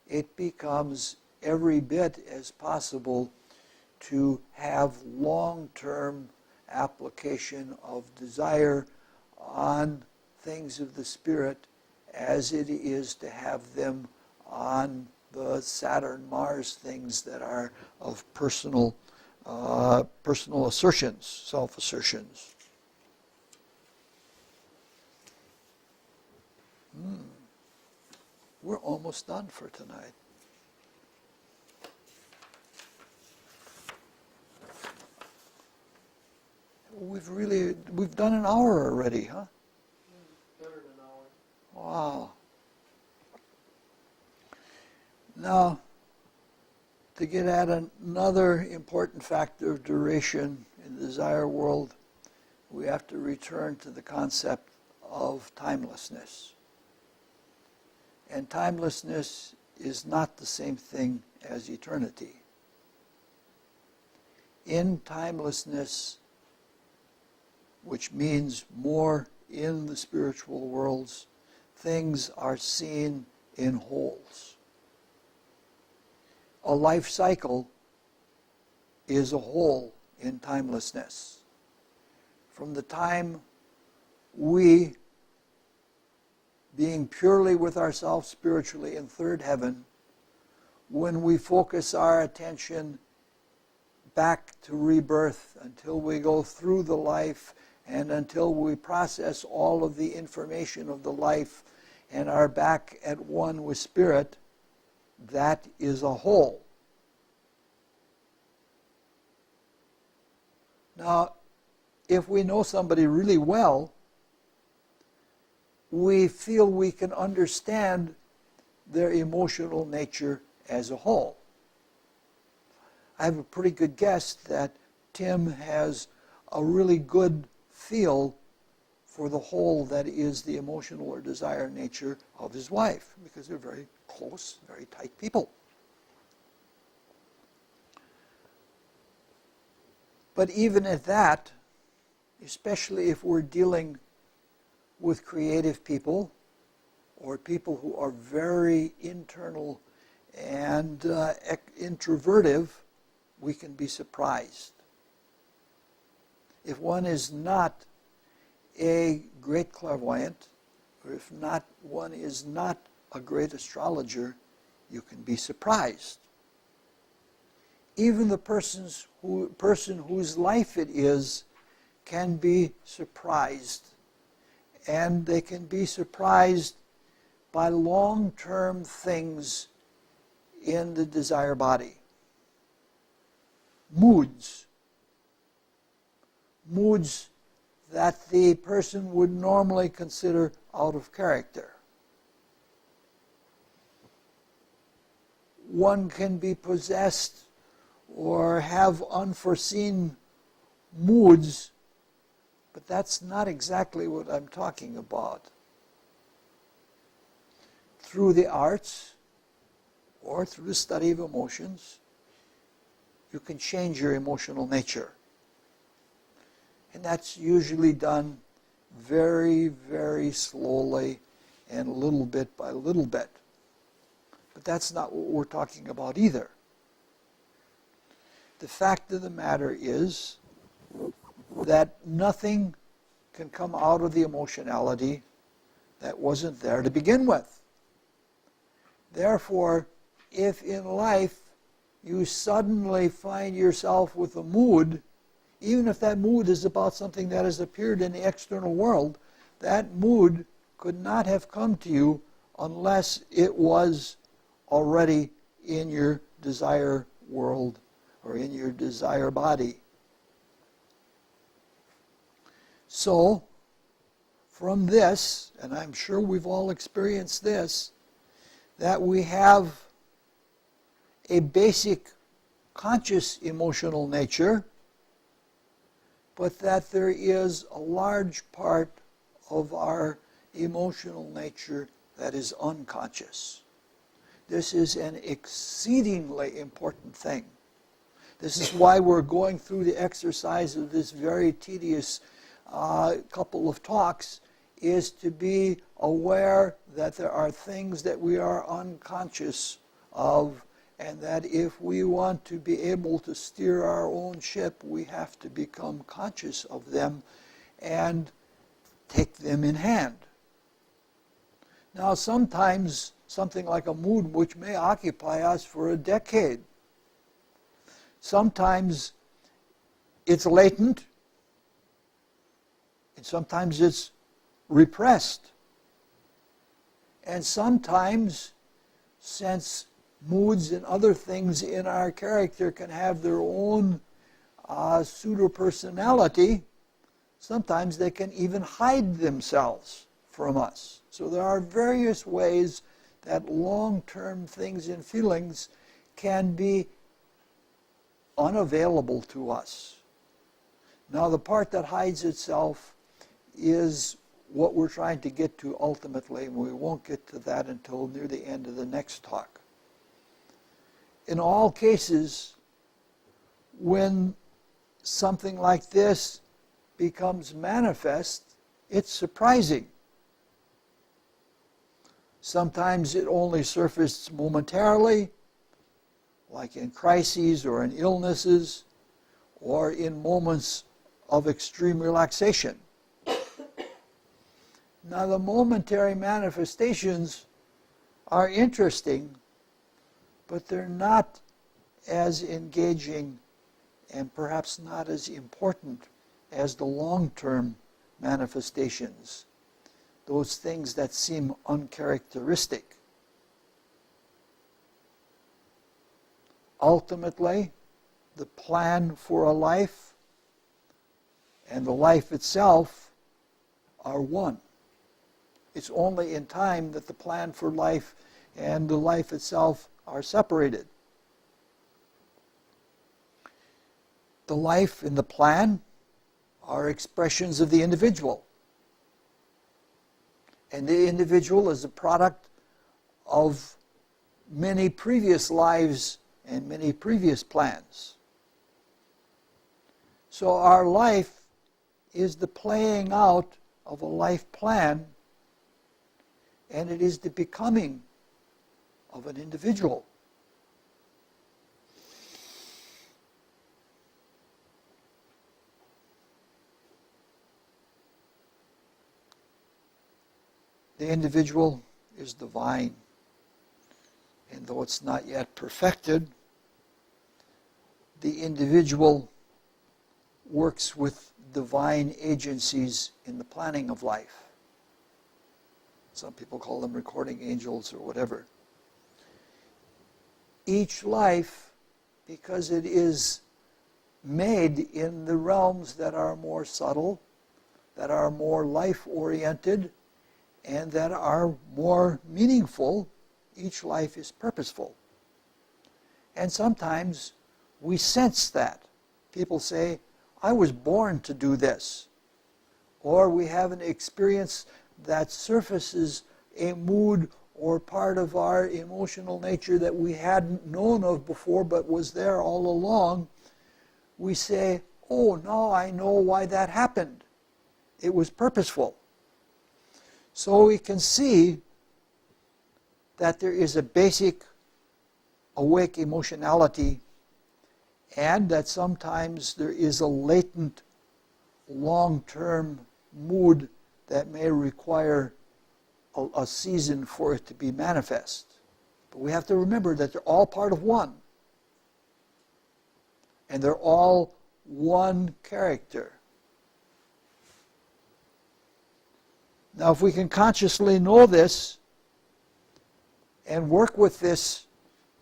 it becomes every bit as possible to have long-term application of desire on things of the spirit as it is to have them on the Saturn-Mars things that are of personal assertions, self-assertions. We're almost done for tonight. We've done an hour already, huh? Better than an hour. Wow. Now, to get at another important factor of duration in the desire world, we have to return to the concept of timelessness. And timelessness is not the same thing as eternity. In timelessness, which means more in the spiritual worlds, things are seen in wholes. A life cycle is a whole in timelessness. From the time we, being purely with ourselves spiritually in third heaven, when we focus our attention back to rebirth until we go through the life and until we process all of the information of the life and are back at one with spirit, that is a whole. Now, if we know somebody really well, we feel we can understand their emotional nature as a whole. I have a pretty good guess that Tim has a really good feel for the whole that is the emotional or desire nature of his wife, because they're very close, very tight people. But even at that, especially if we're dealing with creative people or people who are very internal and introvertive, we can be surprised. If one is not a great clairvoyant, or if not one is not a great astrologer, you can be surprised. Even the person whose life it is can be surprised. And they can be surprised by long-term things in the desire body. Moods that the person would normally consider out of character. One can be possessed or have unforeseen moods, but that's not exactly what I'm talking about. Through the arts or through the study of emotions, you can change your emotional nature. And that's usually done very, very slowly and little bit by little bit. But that's not what we're talking about either. The fact of the matter is that nothing can come out of the emotionality that wasn't there to begin with. Therefore, if in life you suddenly find yourself with a mood, even if that mood is about something that has appeared in the external world, that mood could not have come to you unless it was already in your desire world or in your desire body. So, from this, and I'm sure we've all experienced this, that we have a basic conscious emotional nature, but that there is a large part of our emotional nature that is unconscious. This is an exceedingly important thing. This is why we're going through the exercise of this very tedious couple of talks, is to be aware that there are things that we are unconscious of, and that if we want to be able to steer our own ship, we have to become conscious of them and take them in hand. Now, sometimes something like a mood which may occupy us for a decade, sometimes it's latent, and sometimes it's repressed. And sometimes, since moods and other things in our character can have their own pseudo-personality, sometimes they can even hide themselves from us. So there are various ways that long-term things and feelings can be unavailable to us. Now, the part that hides itself is what we're trying to get to ultimately, and we won't get to that until near the end of the next talk. In all cases, when something like this becomes manifest, it's surprising. Sometimes it only surfaces momentarily, like in crises or in illnesses, or in moments of extreme relaxation. Now, the momentary manifestations are interesting, but they're not as engaging and perhaps not as important as the long-term manifestations, those things that seem uncharacteristic. Ultimately, the plan for a life and the life itself are one. It's only in time that the plan for life and the life itself are separated. The life and the plan are expressions of the individual. And the individual is a product of many previous lives and many previous plans. So our life is the playing out of a life plan, and it is the becoming of an individual. The individual is divine, and though it's not yet perfected, the individual works with divine agencies in the planning of life. Some people call them recording angels or whatever. Each life, because it is made in the realms that are more subtle, that are more life-oriented, and that are more meaningful, each life is purposeful. And sometimes we sense that. People say, I was born to do this. Or we have an experience that surfaces a mood or part of our emotional nature that we hadn't known of before but was there all along. We say, oh, now I know why that happened. It was purposeful. So we can see that there is a basic awake emotionality, and that sometimes there is a latent long-term mood that may require a season for it to be manifest. But we have to remember that they're all part of one. And they're all one character. Now, if we can consciously know this and work with this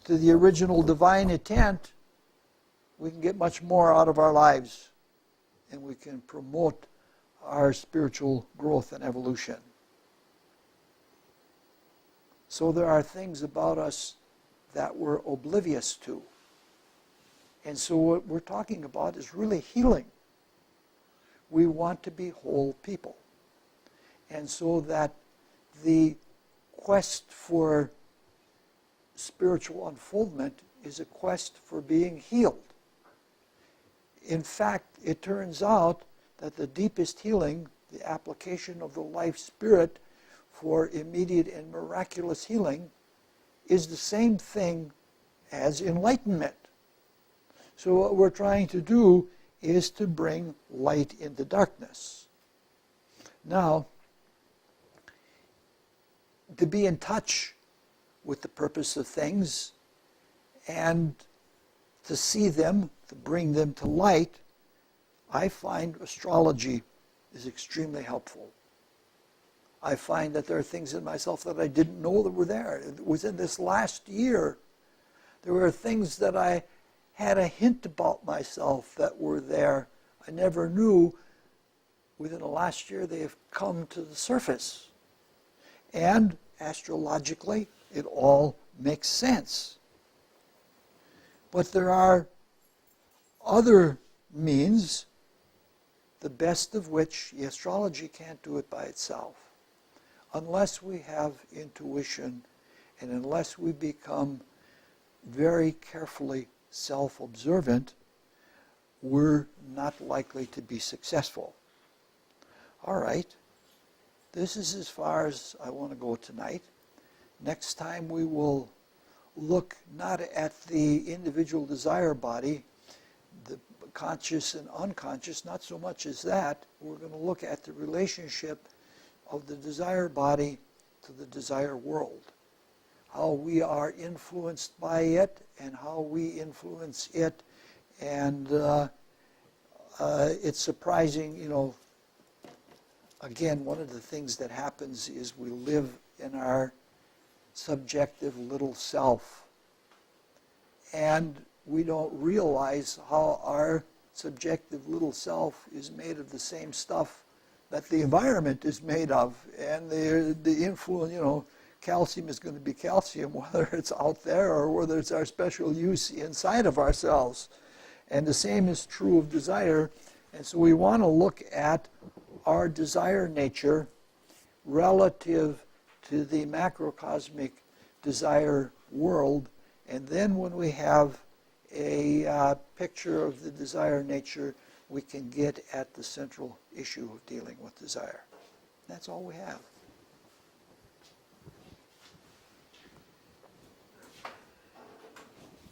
to the original divine intent, we can get much more out of our lives, and we can promote our spiritual growth and evolution. So there are things about us that we're oblivious to. And so what we're talking about is really healing. We want to be whole people. And so that the quest for spiritual unfoldment is a quest for being healed. In fact, it turns out that the deepest healing, the application of the life spirit for immediate and miraculous healing, is the same thing as enlightenment. So what we're trying to do is to bring light into darkness. Now, to be in touch with the purpose of things and to see them, to bring them to light, I find astrology is extremely helpful. I find that there are things in myself that I didn't know that were there. Within this last year, there were things that I had a hint about myself that were there. I never knew. Within the last year, they have come to the surface. And astrologically, it all makes sense. But there are other means, the best of which the astrology can't do it by itself. Unless we have intuition and unless we become very carefully self-observant, we're not likely to be successful. All right, this is as far as I want to go tonight. Next time we will look not at the individual desire body, the conscious and unconscious, not so much as that. We're going to look at the relationship of the desire body to the desire world. How we are influenced by it and how we influence it. And it's surprising, again, one of the things that happens is we live in our subjective little self. And we don't realize how our subjective little self is made of the same stuff that the environment is made of. And the influence, calcium is going to be calcium, whether it's out there or whether it's our special use inside of ourselves. And the same is true of desire. And so we want to look at our desire nature relative to the macrocosmic desire world. And then when we have a picture of the desire nature, we can get at the central issue of dealing with desire. That's all we have.